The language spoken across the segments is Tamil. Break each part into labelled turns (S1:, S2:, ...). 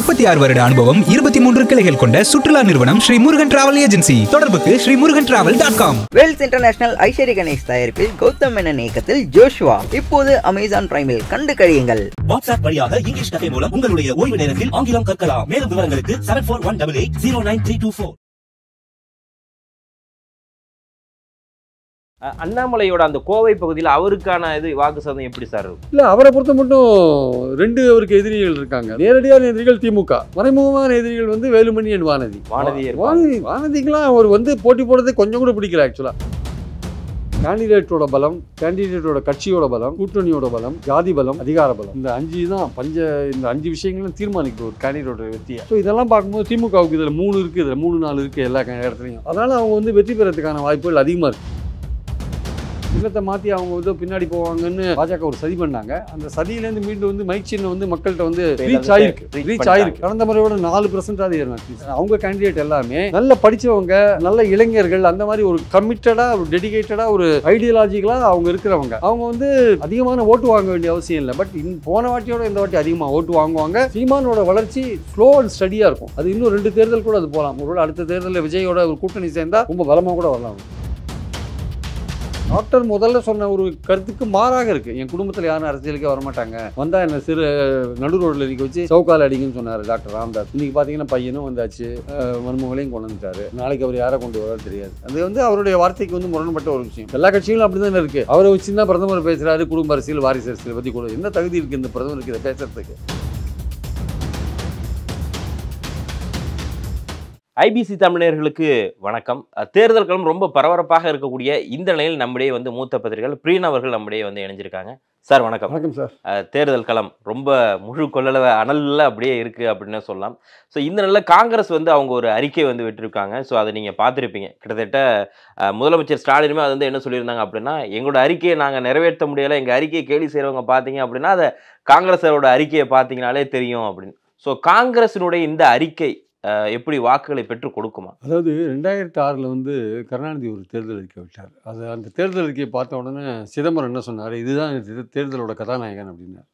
S1: 36 வருட அனுபவம் 23 கிளைகள் கொண்ட சுற்றுலா நிறுவனம் ஸ்ரீ முருகன் டிராவல் ஏஜென்சி. தொடர்புக்கு ஸ்ரீமுருகன்டிராவல்.com.
S2: வேல்ஸ் இன்டர்நேஷனல் ஐஸ்வரி கணேஷ் தயாரிப்பில் கௌதம் மேனன் இயக்கத்தில் ஜோஷுவா இப்போது அமேசான் பிரைமில் கண்டு கழியுங்கள்.
S3: வாட்ஸ்அப் வழியாக இங்கிலீஷ் கஃபே மூலம் உங்களுடைய ஓய்வு நேரத்தில் ஆங்கிலம் கற்கலாம். மேலும் விவரங்களுக்கு 7418809324.
S4: அண்ணாமலையோட அந்த கோவை பகுதியில் அவருக்கான இது வாக்கு சதவீதம் எப்படி சார் இருக்கும்?
S5: இல்லை, அவரை பொறுத்த மட்டும் 2 அவருக்கு எதிரிகள் இருக்காங்க. நேரடியான எதிரிகள் திமுக, மறைமுகமான எதிரிகள் வந்து வேலுமணி அண்ட் வானதி. வானதிக்கெல்லாம் அவர் வந்து போட்டி போடுறதை கொஞ்சம் கூட பிடிக்கல. ஆக்சுவலாக கேண்டிடேட்டோட பலம், கேண்டிடேட்டோட கட்சியோட பலம், கூட்டணியோட பலம், ஜாதி பலம், அதிகார பலம், இந்த 5 தான் இந்த 5 விஷயங்களும் தீர்மானிக்கும் ஒரு கேண்டிடேட்டோட வெற்றியை. ஸோ இதெல்லாம் பார்க்கும்போது திமுகவுக்கு இதில் 3 இருக்குது, இதில் 3-4 இருக்குது எல்லா இடத்துலையும். அதனால் அவங்க வந்து வெற்றி பெறதுக்கான வாய்ப்புகள் அதிகமாக இருக்குது. இல்லத்தை மாற்றி அவங்க வந்து பின்னாடி போவாங்கன்னு பாஜக ஒரு சதி பண்ணாங்க. அந்த சதியிலேருந்து மீண்டும் வந்து மைக் சின்னம் வந்து மக்கள்கிட்ட வந்து ரீச் ஆயிருக்கு. கடந்த முறையோட 4% ஏறினாச்சு. அவங்க கேண்டிடேட் எல்லாமே நல்ல படித்தவங்க, நல்ல இளைஞர்கள், அந்த மாதிரி ஒரு கமிட்டடாக, ஒரு டெடிகேட்டடாக, ஒரு ஐடியாலஜிக்கலாக அவங்க இருக்கிறவங்க. அவங்க வந்து அதிகமான ஓட்டு வாங்க வேண்டிய அவசியம் இல்லை. பட் போன வாட்டியோட இந்த வாட்டி அதிகமாக ஓட்டு வாங்குவாங்க. சீமானோட வளர்ச்சி ஸ்லோ அண்ட் ஸ்டடியாக இருக்கும். அது இன்னும் 2 தேர்தல் கூட அது போகலாம். ஒருவேளை அடுத்த தேர்தலில் விஜயோட ஒரு கூட்டணி சேர்ந்தா ரொம்ப பலமாக கூட வரலாம். டாக்டர் முதல்ல சொன்ன ஒரு கருத்துக்கு மாறாக இருக்குது. என் குடும்பத்தில் யாரும் அரசியலுக்கே வரமாட்டாங்க, வந்தால் என்ன சிறு நடு ரோட்டில் நிற்க வச்சு சவுக்கால் அடிங்கன்னு சொன்னார் டாக்டர் ராம்தாஸ். இன்றைக்கி பார்த்தீங்கன்னா பையனும் வந்தாச்சு, மருமகளையும் கொண்டு வந்துட்டாரு. நாளைக்கு அவர் யாரை கொண்டு வராரு தெரியாது. அது வந்து அவருடைய வார்த்தைக்கு வந்து முரண்பட்ட ஒரு விஷயம். எல்லா கட்சிகளும் அப்படி தானே இருக்குது. அவரை வச்சு தான் பிரதமர் பேசுகிறாரு. குடும்ப அரசியல், வாரிசு அரசியல் பற்றி கூட என்ன தகுதி இருக்குது இந்த பிரதமருக்கு இதை பேசுறதுக்கு?
S4: ஐபிசி தமிழர்களுக்கு வணக்கம். தேர்தல் களம் ரொம்ப பரபரப்பாக இருக்கக்கூடிய இந்த நிலையில் நம்முடைய வந்து மூத்த பத்திரிகையாளர் பிரியன் அவர்கள் நம்முடைய வந்து இணைஞ்சிருக்காங்க. சார் வணக்கம்.
S5: வணக்கம் சார்.
S4: தேர்தல் களம் ரொம்ப முழு கொள்ளளவு அனலில் அப்படியே இருக்குது அப்படின்னு சொல்லலாம். ஸோ இந்த நிலையில் காங்கிரஸ் வந்து அவங்க ஒரு அறிக்கை வந்து விட்டுருக்காங்க. ஸோ அதை நீங்கள் பார்த்துருப்பீங்க. கிட்டத்தட்ட முதலமைச்சர் ஸ்டாலினுமே அது வந்து என்ன சொல்லியிருந்தாங்க அப்படின்னா, எங்களோட அறிக்கையை நாங்கள் நிறைவேற்ற முடியலை, எங்கள் அறிக்கையை கேலி செய்கிறவங்க பார்த்தீங்க அப்படின்னா அதை காங்கிரஸோட அறிக்கையை பார்த்தீங்கனாலே தெரியும் அப்படின்னு. ஸோ காங்கிரஸினுடைய இந்த அறிக்கை எப்படி வாக்குகளை பெற்று கொடுக்குமா?
S5: அதாவது 2006 வந்து கருணாநிதி ஒரு தேர்தல் அறிக்கை விட்டார். அந்த தேர்தல் அறிக்கையை பார்த்த உடனே சிதம்பரம் என்ன சொன்னார், இதுதான் தேர்தலோட கதாநாயகன் அப்படின்னார்.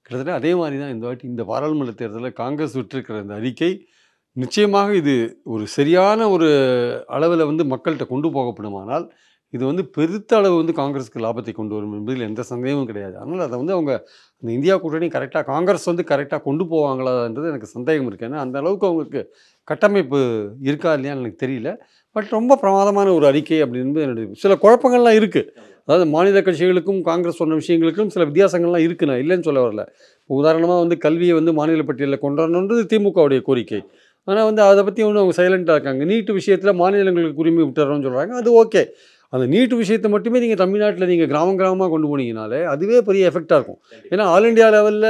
S5: கிட்டத்தட்ட அதே மாதிரி தான் இந்த வாட்டி இந்த பாராளுமன்ற தேர்தலில் காங்கிரஸ் விட்டிருக்கிற இந்த அறிக்கை நிச்சயமாக இது ஒரு சரியான ஒரு அளவில் வந்து மக்கள்கிட்ட கொண்டு போகப்படுமானால் இது வந்து பெருத்த அளவு வந்து காங்கிரஸுக்கு லாபத்தை கொண்டு வரும் என்பதில் எந்த சந்தேகமும் கிடையாது. அதனால் அதை வந்து அவங்க அந்த இந்தியா கூட்டணி கரெக்டாக காங்கிரஸ் வந்து கரெக்டாக கொண்டு போவாங்களான்றது எனக்கு சந்தேகம் இருக்குது. ஏன்னா அந்த அளவுக்கு அவங்களுக்கு கட்டமைப்பு இருக்கா இல்லையான்னு எனக்கு தெரியல. பட் ரொம்ப பிரமாதமான ஒரு அறிக்கை அப்படின்னு என்னுடைய சில குழப்பங்கள்லாம் இருக்குது. அதாவது மாநில கட்சிகளுக்கும் காங்கிரஸ் சொன்ன விஷயங்களுக்கும் சில வித்தியாசங்கள்லாம் இருக்குது. நான் இல்லைன்னு சொல்ல வரல. உதாரணமாக வந்து கல்வியை வந்து மாநில பட்டியலில் கொண்டு வரணுன்றது திமுகவுடைய கோரிக்கை. ஆனால் வந்து அதை பற்றி ஒன்று அவங்க சைலண்ட்டாக இருக்காங்க. நீட்டு விஷயத்தில் மாநிலங்களுக்கு உரிமை விட்டுறோம்னு சொல்கிறாங்க. அது ஓகே. அந்த நீட்டு விஷயத்தை மட்டுமே நீங்கள் தமிழ்நாட்டில் நீங்கள் கிராமமாக கொண்டு போனீங்கனாலே அதுவே பெரிய எஃபெக்டாக இருக்கும். ஏன்னா ஆல் இண்டியா லெவலில்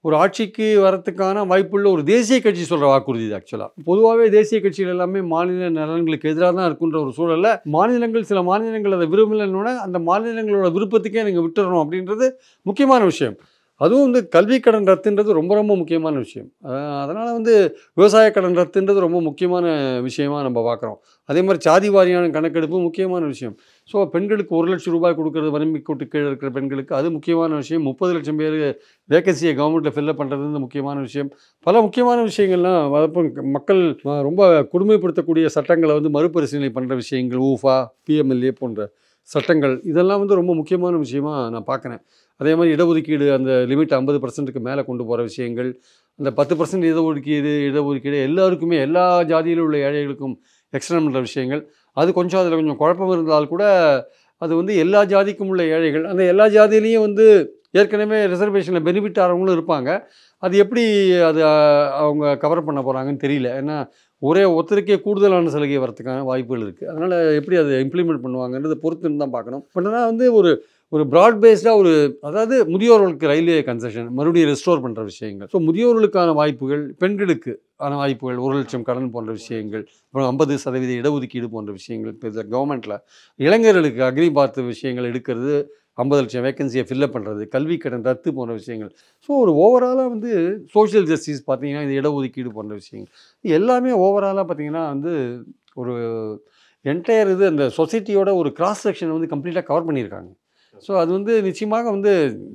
S5: ஒரு ஆட்சிக்கு வரத்துக்கான வாய்ப்புள்ள ஒரு தேசிய கட்சி சொல்கிற வாக்குறுதி இது. ஆக்சுவலாக பொதுவாகவே தேசிய கட்சிகள் எல்லாமே மாநில நலன்களுக்கு எதிராக தான் இருக்குன்ற ஒரு சூழலில் சில மாநிலங்கள் அதை விரும்பலைன்னு அந்த மாநிலங்களோட விருப்பத்துக்கே நீங்கள் விட்டுறணும் அப்படின்றது முக்கியமான விஷயம். அதுவும் வந்து கல்வி கடன் ரத்துன்றது ரொம்ப ரொம்ப முக்கியமான விஷயம். அதனால் வந்து விவசாய கடன் ரத்துன்றது ரொம்ப முக்கியமான விஷயமாக நம்ம பார்க்குறோம். அதே மாதிரி சாதி வாரியான கணக்கெடுப்பு முக்கியமான விஷயம். ஸோ பெண்களுக்கு 1 லட்சம் ரூபாய் கொடுக்குறது வறுமைக்கோட்டு கீழே இருக்கிற பெண்களுக்கு அது முக்கியமான விஷயம். 30 லட்சம் பேர் வேகன்சியை கவர்மெண்ட்டில் ஃபில்லப் பண்ணுறது முக்கியமான விஷயம். பல முக்கியமான விஷயங்கள்லாம் மக்கள் ரொம்ப கொடுமைப்படுத்தக்கூடிய சட்டங்களை வந்து மறுபரிசீலனை பண்ணுற விஷயங்கள், ஊஃபா, பிஎம்எல்ஏ போன்ற சட்டங்கள், இதெல்லாம் வந்து ரொம்ப முக்கியமான விஷயமாக நான் பார்க்குறேன். அதே மாதிரி இடஒதுக்கீடு அந்த லிமிட் 50%க்கு மேலே கொண்டு போகிற விஷயங்கள், அந்த 10% இடஒதுக்கீடு எல்லாருக்குமே எல்லா ஜாதியில் உள்ள ஏழைகளுக்கும் எக்ஸ்டெண்ட் பண்ணுற விஷயங்கள், அது கொஞ்சம் அதில் கொஞ்சம் குழப்பம் இருந்தால் கூட அது வந்து எல்லா ஜாதிக்கும் உள்ள ஏழைகள், அந்த எல்லா ஜாதியிலையும் வந்து ஏற்கனவே ரிசர்வேஷனில் பெனிஃபிட் ஆகிறவங்களும் இருப்பாங்க. அது எப்படி அது அவங்க கவர் பண்ண போகிறாங்கன்னு தெரியல. ஏன்னா ஒருத்தருக்கே கூடுதலான சலுகை வரத்துக்கான வாய்ப்புகள் இருக்குது. அதனால் எப்படி அதை இம்ப்ளிமெண்ட் பண்ணுவாங்கன்றதை பொறுத்துன்னு தான் பார்க்கணும். பட் ஆனால் வந்து ஒரு ப்ராட் பேஸ்டாக அதாவது முதியோர்களுக்கு ரயில்வே கன்செஷன் மறுபடியும் ரெஸ்டோர் பண்ணுற விஷயங்கள், ஸோ முதியோர்களுக்கான வாய்ப்புகள், பெண்களுக்கு ஆன வாய்ப்புகள், 1 லட்சம் கடன் போன்ற விஷயங்கள், அப்புறம் 50% இடஒதுக்கீடு போன்ற விஷயங்கள், இப்போ இதில் கவர்மெண்ட்டில் இளைஞர்களுக்கு அக்னி பார்த்த விஷயங்கள் எடுக்கிறது, 50 லட்சம் வேக்கன்சியை ஃபில்லப் பண்ணுறது, கல்வி கடன் ரத்து போன்ற விஷயங்கள். ஸோ ஒரு ஓவராலாக வந்து சோஷியல் ஜஸ்டிஸ் பார்த்திங்கன்னா இந்த இடஒதுக்கீடு போன்ற விஷயங்கள் எல்லாமே ஓவராலாக பார்த்திங்கன்னா வந்து ஒரு என்டையர் அந்த சொசைட்டியோட ஒரு கிராஸ் செக்ஷனை வந்து கம்ப்ளீட்டாக கவர் பண்ணியிருக்காங்க. ஸோ அது வந்து நிச்சயமாக வந்து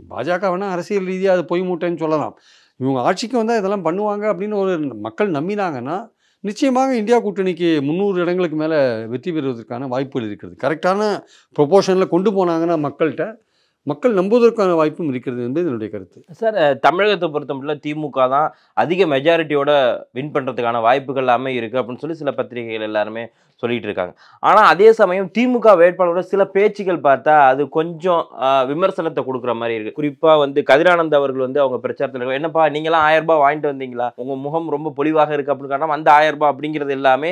S5: பாஜக வேணால் அரசியல் ரீதியாக அது பொய் மூட்டைன்னு சொல்லலாம். இவங்க ஆட்சிக்கு வந்தால் இதெல்லாம் பண்ணுவாங்க அப்படின்னு ஒரு மக்கள் நம்பினாங்கன்னா நிச்சயமாக இந்தியா கூட்டணிக்கு 300 இடங்களுக்கு மேலே வெற்றி பெறுவதற்கான வாய்ப்புகள் இருக்கிறது. கரெக்டான ப்ரொபோர்ஷனில் கொண்டு போனாங்கன்னா மக்கள் நம்புவதற்கான வாய்ப்பும் இருக்கிறது என்பது என்னுடைய கருத்து.
S4: சார், தமிழகத்தை பொறுத்தமட்டில் திமுக தான் அதிக மெஜாரிட்டியோட வின் பண்ணுறதுக்கான வாய்ப்புகள் எல்லாமே இருக்குது அப்படின்னு சொல்லி சில பத்திரிகைகள் எல்லாருமே சொல்லிட்டு இருக்காங்க. ஆனால் அதே சமயம் திமுக வேட்பாளரோட சில பேச்சுகள் பார்த்தா அது கொஞ்சம் விமர்சனத்தை கொடுக்குற மாதிரி இருக்குது. குறிப்பாக வந்து கதிரானந்த் அவர்கள் வந்து அவங்க பிரச்சாரத்தில் என்னப்பா நீங்களாம் 1000 ரூபாய் வாங்கிட்டு வந்தீங்களா, உங்கள் முகம் ரொம்ப பொலிவாக இருக்குது அப்படின்னு காரணம் அந்த 1000 ரூபாய் அப்படிங்கிறது எல்லாமே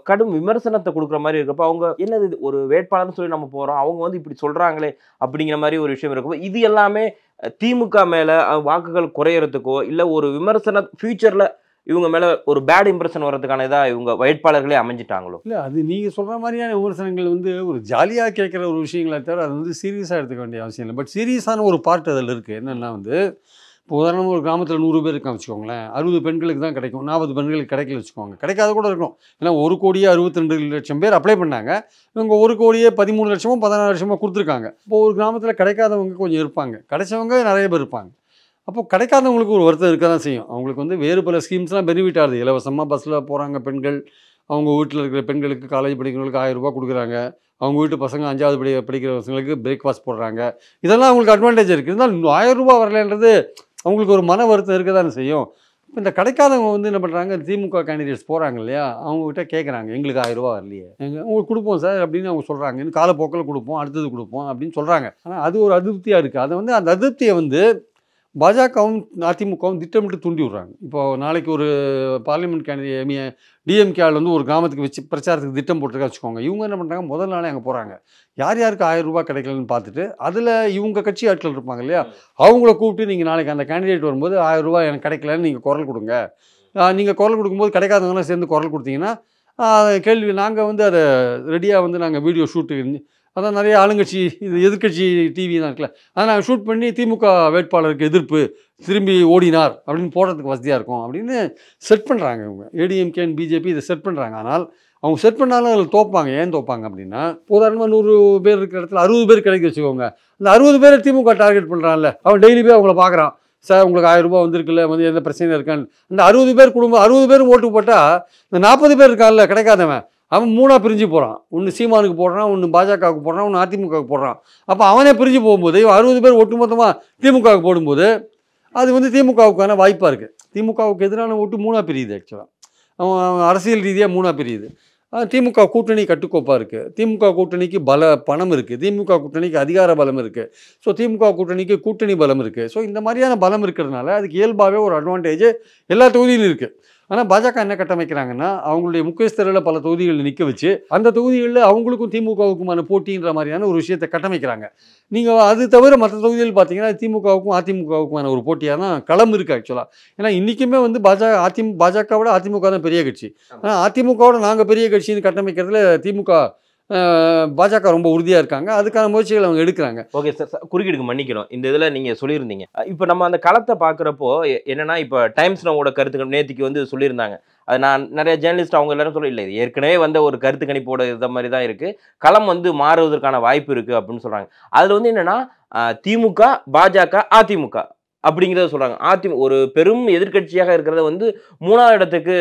S4: கடும் விமர்சனத்தை கொடுக்குற மாதிரி இருக்கப்போ அவங்க என்னது ஒரு வேட்பாளர்னு சொல்லி நம்ம போகிறோம், அவங்க வந்து இப்படி சொல்கிறாங்களே அப்படிங்கிற மாதிரி ஒரு விஷயம் இருக்கும். இது எல்லாமே திமுக மேல வாக்குகள் குறையறதுக்கோ இல்ல ஒரு விமர்சன ஃபியூச்சர்ல இவங்க மேல ஒரு பேட் இம்ப்ரெஷன் வர்றதுக்கான இதா இவங்க வேட்பாளர்களே அமைஞ்சிட்டாங்களோ?
S5: இல்லை, அது நீங்கள் சொல்கிற மாதிரியான விமர்சனங்கள் வந்து ஒரு ஜாலியாக கேட்குற ஒரு விஷயங்களை தவிர அது வந்து சீரியஸாக எடுத்துக்க வேண்டிய அவசியம் இல்லை. பட் சீரியஸான ஒரு பார்ட் அதில் இருக்குது. என்னென்னா வந்து இப்போ உதாரணமாக ஒரு கிராமத்தில் 100 பேர் இருக்கான்னு வச்சுக்கோங்களேன், 60 பெண்களுக்கு தான் கிடைக்கும், 40 பெண்களுக்கு கிடைக்கல வச்சுக்கோங்க. கிடைக்காத கூட இருக்கும். ஏன்னா 1,62,00,000 பேர் அப்ளை பண்ணாங்க, இவங்க 1,13,00,000 16,00,000 கொடுத்துருக்காங்க. இப்போ ஒரு கிராமத்தில் கிடைக்காதவங்க கொஞ்சம் இருப்பாங்க, கிடைச்சவங்க நிறைய பேர் இருப்பாங்க. அப்போ கிடைக்காதவங்களுக்கு ஒரு வருத்தம் இருக்க தான் செய்யும். அவங்களுக்கு வந்து வேறு பல ஸ்கீம்ஸ்லாம் பெனிஃபிட் ஆகுது. இலவசமாக பஸ்ஸில் போகிறாங்க பெண்கள், அவங்க வீட்டில் இருக்கிற பெண்களுக்கு காலேஜ் படிக்கிறவங்களுக்கு 1000 ரூபா கொடுக்குறாங்க, அவங்க வீட்டு பசங்க 5வது படிக்கிற பசங்களுக்கு பிரேக்ஃபாஸ்ட் போடுறாங்க. இதெல்லாம் அவங்களுக்கு அட்வான்டேஜ் இருக்குது. இருந்தாலும் 1000 ரூபா வரலன்றது அவங்களுக்கு ஒரு மன வருத்தம் இருக்க தானே செய்யும். இப்போ இந்த கிடைக்காதவங்க வந்து என்ன பண்ணுறாங்க, திமுக கேண்டிடேட்ஸ் போகிறாங்க இல்லையா, அவங்ககிட்ட கேட்குறாங்க, எங்களுக்கு 1000 ரூபா வரலையே, உங்களுக்கு கொடுப்போம் சார் அப்படின்னு அவங்க சொல்கிறாங்க. இன்னும் காலப்போக்கில் கொடுப்போம், அடுத்தது கொடுப்போம் அப்படின்னு சொல்கிறாங்க. ஆனால் அது ஒரு அதிருப்தியாக இருக்குது. அதை வந்து அந்த அதிருப்தியை வந்து பாஜகவும் அதிமுகவும் திட்டமிட்டு தூண்டி விட்றாங்க. இப்போ நாளைக்கு ஒரு பார்லிமெண்ட் கேண்டிடேட் டிஎம்கே ஆள் வந்து ஒரு கிராமத்துக்கு வச்சு பிரச்சாரத்துக்கு திட்டம் போட்டுருக்கா வச்சுக்கோங்க. இவங்க என்ன பண்ணுறாங்க, முதல் நாளே அங்கே போகிறாங்க, யார் யாருக்கு 1000 ரூபா கிடைக்கலன்னு பார்த்துட்டு அதில் இவங்க கட்சி ஆட்கள் இருப்பாங்க இல்லையா, அவங்கள கூப்பிட்டு நீங்கள் நாளைக்கு அந்த கேண்டிடேட் வரும்போது 1000 ரூபா எனக்கு கிடைக்கலன்னு நீங்கள் குரல் கொடுங்க. நீங்கள் குரல் கொடுக்கும்போது கிடைக்காதவங்களாம் சேர்ந்து குரல் கொடுத்தீங்கன்னா கேள்வி நாங்கள் வந்து அதை ரெடியாக வந்து நாங்கள் வீடியோ ஷூட்டு, அதான் நிறைய ஆளுங்கட்சி இது எதிர்கட்சி டிவி தான் இருக்குல்ல, அதை நாங்கள் ஷூட் பண்ணி திமுக வேட்பாளருக்கு எதிர்ப்பு திரும்பி ஓடினார் அப்படின்னு போடுறதுக்கு வசதியாக இருக்கும் அப்படின்னு செட் பண்ணுறாங்க. இவங்க ஏடிஎம்கே அண்ட் பிஜேபி இதை செட் பண்ணுறாங்க. ஆனால் அவங்க செட் பண்ணாலும் அதில் தோப்பாங்க. ஏன் தோப்பாங்க அப்படின்னா, உதாரணமாக 100 பேர் இருக்கிற இடத்துல 60 பேர் கிடைக்க வச்சுக்கோங்க. அந்த 60 பேரை திமுக டார்கெட் பண்ணுறான்ல, அவன் டெய்லி போய் அவங்கள பார்க்குறான், சார் உங்களுக்கு 1000 ரூபா வந்திருக்குல்ல, வந்து எந்த பிரச்சனையும் இருக்கான்னு. அந்த 60 பேர் குடும்பம் 60 பேர் ஓட்டு போட்டால் இந்த 40 பேர் இருக்கான்ல கிடைக்காதவன், அவன் 3ஆக பிரிஞ்சு போகிறான். ஒன்று சீமானுக்கு போடுறான், ஒன்று பாஜகவுக்கு போடுறான், ஒன்று அதிமுகவுக்கு போடுறான். அப்போ அவனே பிரிஞ்சு போகும்போது 60 பேர் ஒட்டுமொத்தமாக திமுகவுக்கு போடும்போது அது வந்து திமுகவுக்கான வாய்ப்பாக இருக்குது. திமுகவுக்கு எதிரான ஓட்டு 3ஆக பிரியுது. ஆக்சுவலாக அவன் அரசியல் ரீதியாக 3ஆக பிரியுது. திமுக கூட்டணி கட்டுக்கோப்பாக இருக்குது, திமுக கூட்டணிக்கு பணம் இருக்குது, திமுக கூட்டணிக்கு அதிகார பலம் இருக்குது, ஸோ திமுக கூட்டணிக்கு கூட்டணி பலம் இருக்குது. ஸோ இந்த மாதிரியான பலம் இருக்கிறதுனால அதுக்கு இயல்பாகவே ஒரு அட்வான்டேஜ் எல்லா தொகுதியிலும் இருக்குது. ஆனால் பாஜக என்ன கட்டமைக்கிறாங்கன்னா, அவங்களுடைய முக்கியஸ்தரில் பல தொகுதிகளில் நிற்க வச்சு அந்த தொகுதிகளில் அவங்களுக்கும் திமுகவுக்குமான போட்டின்ற மாதிரியான ஒரு விஷயத்தை கட்டமைக்கிறாங்க. நீங்கள் அது தவிர மற்ற தொகுதிகள் பார்த்தீங்கன்னா திமுகவுக்கும் அதிமுகவுக்குமான ஒரு போட்டியாக தான் களம் இருக்குது ஆக்சுவலாக. ஏன்னா இன்றைக்குமே வந்து பாஜகவோட அதிமுக தான் பெரிய கட்சி. ஆனால் அதிமுகவோட நாங்கள் பெரிய கட்சின்னு கட்டமைக்கிறதுல திமுக பாஜக ரொம்ப உறுதியாக இருக்காங்க. அதுக்கான முயற்சிகள் அவங்க எடுக்கிறாங்க.
S4: ஓகே சார், குறுக்கீடுக்கு மன்னிக்கணும். இந்த இதில் நீங்கள் சொல்லியிருந்தீங்க, இப்போ நம்ம அந்த களத்தை பார்க்குறப்போ என்னன்னா, இப்போ டைம்ஸ் நோவோட கருத்துக்கள் நேற்றுக்கு வந்து சொல்லியிருந்தாங்க. அது நான் நிறைய ஜேர்னலிஸ்ட் அவங்க எல்லாரும் சொல்ல இல்லை, இது ஏற்கனவே வந்த ஒரு கருத்து கணிப்போட இந்த மாதிரி தான் இருக்குது, களம் வந்து மாறுவதற்கான வாய்ப்பு இருக்குது அப்படின்னு சொல்கிறாங்க. அதில் வந்து என்னென்னா திமுக, பாஜக, அதிமுக அப்படிங்கிறத சொல்கிறாங்க. ஒரு பெரும் எதிர்கட்சியாக இருக்கிறத வந்து 3ஆவது இடத்துக்கு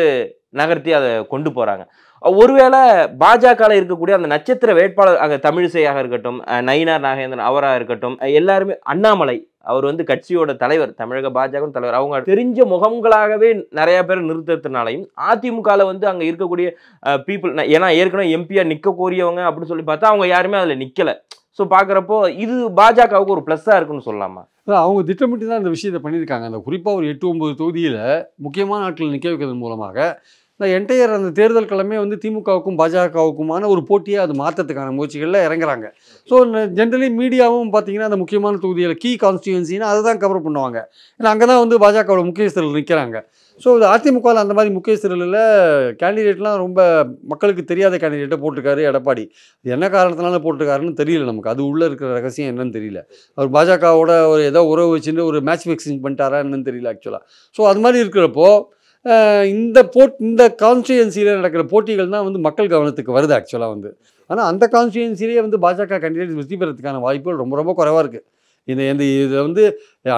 S4: நகர்த்தி அதை கொண்டு போகிறாங்க. ஒருவேளை பாஜக இருக்கக்கூடிய அந்த நட்சத்திர வேட்பாளர் அங்கே தமிழிசையாக இருக்கட்டும், நயினார் நாகேந்திரன் அவராக இருக்கட்டும், எல்லாருமே, அண்ணாமலை அவர் வந்து கட்சியோட தலைவர், தமிழக பாஜக தலைவர், அவங்க தெரிஞ்ச முகங்களாகவே நிறைய பேர் நிறுத்தத்தினாலையும் அதிமுகவில் வந்து அங்கே இருக்கக்கூடிய பீப்புள், ஏன்னா ஏற்கனவே எம்பியா நிற்க கோரியவங்க அப்படின்னு சொல்லி பார்த்தா அவங்க யாருமே அதில் நிற்கலை. ஸோ பார்க்குறப்போ இது பாஜகவுக்கு ஒரு ப்ளஸ்ஸாக இருக்குன்னு சொல்லலாமா?
S5: அவங்க திட்டமிட்டு தான் இந்த விஷயத்தை பண்ணியிருக்காங்க. அந்த குறிப்பாக ஒரு 8-9 தொகுதியில் முக்கியமான ஆட்கள் நிற்க வைக்கிறதன் மூலமாக இந்த என்டையர் அந்த தேர்தல் கிழமை வந்து திமுகவுக்கும் பாஜகவுக்குமான ஒரு போட்டியை அது மாற்றத்துக்கான முயற்சிகளில் இறங்குறாங்க. ஸோ ஜென்ரலி மீடியாவும் பார்த்தீங்கன்னா அந்த முக்கியமான தொகுதியில் கீ கான்ஸ்டியூன்சின்னா அதை தான் கவர் பண்ணுவாங்க. ஏன்னா அங்கே தான் வந்து பாஜகவோட முக்கியஸ்தர்கள் நிற்கிறாங்க. ஸோ அதிமுகவில் அந்த மாதிரி முக்கியஸ்தர்களில் கேண்டிடேட்லாம் ரொம்ப மக்களுக்கு தெரியாத கேண்டிடேட்டை போட்டிருக்காரு எடப்பாடி. அது என்ன காரணத்தினால போட்டிருக்காருன்னு தெரியல நமக்கு, அது உள்ளே இருக்கிற ரகசியம் என்னன்னு தெரியல. அவர் பாஜகவோட ஒரு ஏதோ உறவு வச்சுட்டு ஒரு மேட்ச் ஃபிக்ஸிங் பண்ணிட்டாரா என்னன்னு தெரியல ஆக்சுவலாக. ஸோ அது மாதிரி இருக்கிறப்போ இந்த கான்ஸ்டியூன்சியில் நடக்கிற போட்டிகள் தான் வந்து மக்கள் கவனத்துக்கு வருது ஆக்சுவலாக வந்து. ஆனால் அந்த கான்ஸ்டியூன்சிலேயே வந்து பாஜக கேண்டிடேட் வெற்றி பெறதுக்கான வாய்ப்புகள் ரொம்ப ரொம்ப குறைவாக இருக்குது. இதை வந்து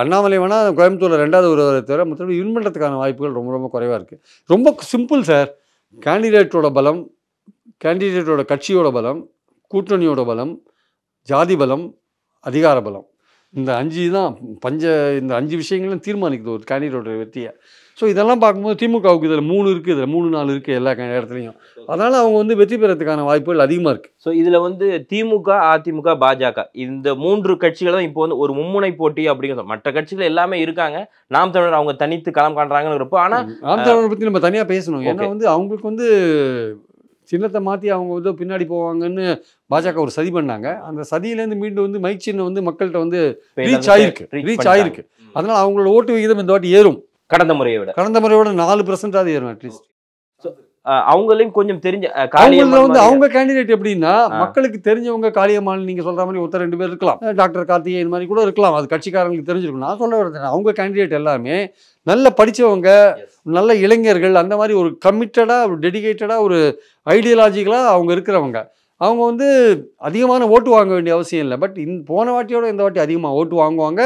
S5: அண்ணாமலை வேணால் கோயம்புத்தூரில் 2வது வருவதை தவிர மற்றபடி வின் பண்ணுறதுக்கான வாய்ப்புகள் ரொம்ப ரொம்ப குறைவாக இருக்குது. ரொம்ப சிம்பிள் சார். கேண்டிடேட்டோட பலம், கேண்டிடேட்டோட கட்சியோட பலம், கூட்டணியோட பலம், ஜாதி பலம், அதிகார பலம், இந்த 5 தான் இந்த 5 விஷயங்களும் தீர்மானிக்குது ஒரு கேண்டிடேட்டோட வெற்றியை. ஸோ இதெல்லாம் பார்க்கும்போது திமுகவுக்கு இதில் 3 இருக்குது, இதில் 3-4 இருக்குது எல்லா இடத்துலையும். அதனால் அவங்க வந்து வெற்றி பெறத்துக்கான வாய்ப்புகள் அதிகமாக இருக்குது.
S4: ஸோ இதில் வந்து திமுக, அதிமுக, பாஜக இந்த 3 கட்சிகள் தான் இப்போ வந்து ஒரு மும்முனை போட்டி அப்படிங்கிற. மற்ற கட்சிகள் எல்லாமே இருக்காங்க. நாம் தமிழர் அவங்க தனித்து களம் காண்றாங்கிறப்போ, ஆனால்
S5: நாம் தமிழரை பற்றி நம்ம தனியாக பேசணும். ஏன்னா வந்து அவங்களுக்கு வந்து சின்னத்தை மாற்றி அவங்க வந்து பின்னாடி போவாங்கன்னு பாஜக ஒரு சதி பண்ணாங்க. அந்த சதியிலேருந்து மீண்டும் வந்து மைக் சின்னம் வந்து மக்கள்கிட்ட வந்து ரீச் ஆயிருக்கு. அதனால அவங்களோட ஓட்டு விகிதம் இந்த வாட்டி ஏறும். கடந்த முறையை விட 4% ஏறும் அட்லீஸ்ட்.
S4: அவங்களையும் கொஞ்சம் தெரிஞ்ச
S5: வந்து அவங்க கேண்டிடேட் எப்படின்னா மக்களுக்கு தெரிஞ்சவங்க. காளியம்மாள் நீங்க சொல்ற மாதிரி ஒருத்தர் 2 பேர் இருக்கலாம், டாக்டர் கார்த்திகேயன் இந்த மாதிரி கூட இருக்கலாம். அது கட்சிக்காரங்களுக்கு தெரிஞ்சிருக்கும். நான் சொல்ல வரேன், அவங்க கேண்டிடேட் எல்லாமே நல்ல படிச்சவங்க, நல்ல இளைஞர்கள், அந்த மாதிரி ஒரு கமிட்டடா, ஒரு டெடிகேட்டடா, ஒரு ஐடியாலஜிக்கலா அவங்க இருக்கிறவங்க. அவங்க வந்து அதிகமான ஓட்டு வாங்க வேண்டிய அவசியம் இல்லை. பட் போன வாட்டியோட இந்த வாட்டி அதிகமாக ஓட்டு வாங்குவாங்க.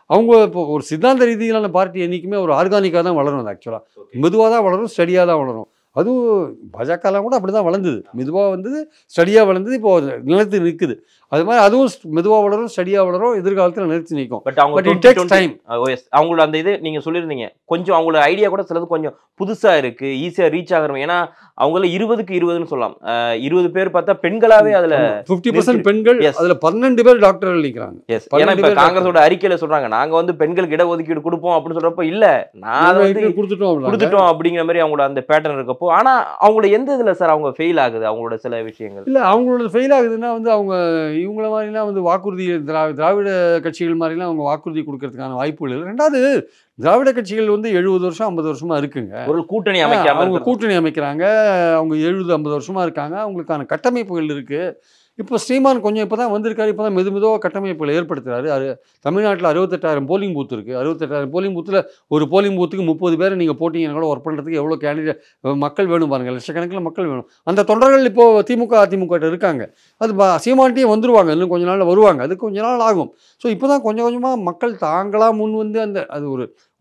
S5: அவங்க இப்போ ஒரு சித்தாந்த ரீதியிலான பார்ட்டி என்றைக்குமே ஒரு ஆர்கானிக்காக தான் வளரும். அது ஆக்சுவலாக மெதுவாக தான் வளரும், ஸ்டடியாக தான் வளரும். அதுவும் பாஜகலாம் கூட அப்படி தான் வளர்ந்தது. மெதுவாக வந்தது, ஸ்டடியாக வளர்ந்தது, இப்போ நிலைத்து நிற்குது. அது மாதிரி அதுவும் மெதுவாக வளரும், ஸ்டடியாக வளரும், எதிர்காலத்தில் நிறுத்தி நிற்கும்.
S4: பட் அவங்களோட அந்த இது நீங்கள் சொல்லியிருந்தீங்க, கொஞ்சம் அவங்களோட ஐடியா கூட சிலது கொஞ்சம் புதுசாக இருக்குது, ஈஸியாக ரீச் ஆகிறோம். ஏன்னா அவங்கள 20க்கு 20ன்னு சொல்லலாம். 20 பேர் பார்த்தா பெண்களாவே அதில்
S5: 50% பெண்கள், அதில் 12 பேர் டாக்டர்கள் நிற்கிறாங்க.
S4: ஏன்னா இப்போ காங்கிரஸோட அறிக்கையில் சொல்கிறாங்க, நாங்கள் வந்து பெண்களுக்கு இடஒதுக்கீடு கொடுப்போம் அப்படின்னு சொல்கிறப்போ, இல்லை நான் வந்து கொடுத்துட்டோம் அப்படிங்கிற மாதிரி அவங்களோட அந்த பேட்டர்ன் இருக்கப்போ. ஆனால் அவங்களோட எந்த இதில் சார் அவங்க ஃபெயில் ஆகுது? அவங்களோட சில விஷயங்கள்
S5: இல்லை, அவங்களோட ஃபெயில் ஆகுதுன்னா வந்து அவங்க இவங்கள மாதிரிலாம் வந்து வாக்குறுதி திராவிட கட்சிகள் மாதிரிலாம் அவங்க வாக்குறுதி கொடுக்கறதுக்கான வாய்ப்புகள் இல்லை. 2வது திராவிட கட்சிகள் வந்து 70 வருஷம் 50 வருஷமா இருக்குங்க.
S4: ஒரு கூட்டணி அமைக்காம
S5: அவங்க கூட்டணி அமைக்கிறாங்க. அவங்க 70-50 வருஷமா இருக்காங்க. அவங்களுக்கான கட்டமைப்புகள் இருக்கு. இப்போ ஸ்ரீமான் கொஞ்சம் இப்போ தான் வந்திருக்காரு. இப்போ தான் மெதுவாக கட்டமைப்புகளை ஏற்படுத்துறாரு. தமிழ்நாட்டில் 68,000 போலிங் பூத் இருக்குது. 68,000 போலிங் பூத்தில் ஒரு போலிங் பூத்துக்கு 30 பேரை நீங்கள் போட்டிங்கன்னா கூட ஒர்க் பண்ணுறதுக்கு எவ்வளோ கேண்டிடேட் மக்கள் வேணும் பாருங்கள். லட்சக்கணக்கில் மக்கள் வேணும். அந்த தொண்டர்கள் இப்போது திமுக, அதிமுக இருக்காங்க. அது சீமான்ட்டையும் வந்துருவாங்க. இன்னும் கொஞ்ச நாள் வருவாங்க. அது கொஞ்ச நாள் ஆகும். ஸோ இப்போ தான் கொஞ்சம் கொஞ்சமாக மக்கள் தாங்களாக முன் வந்து அது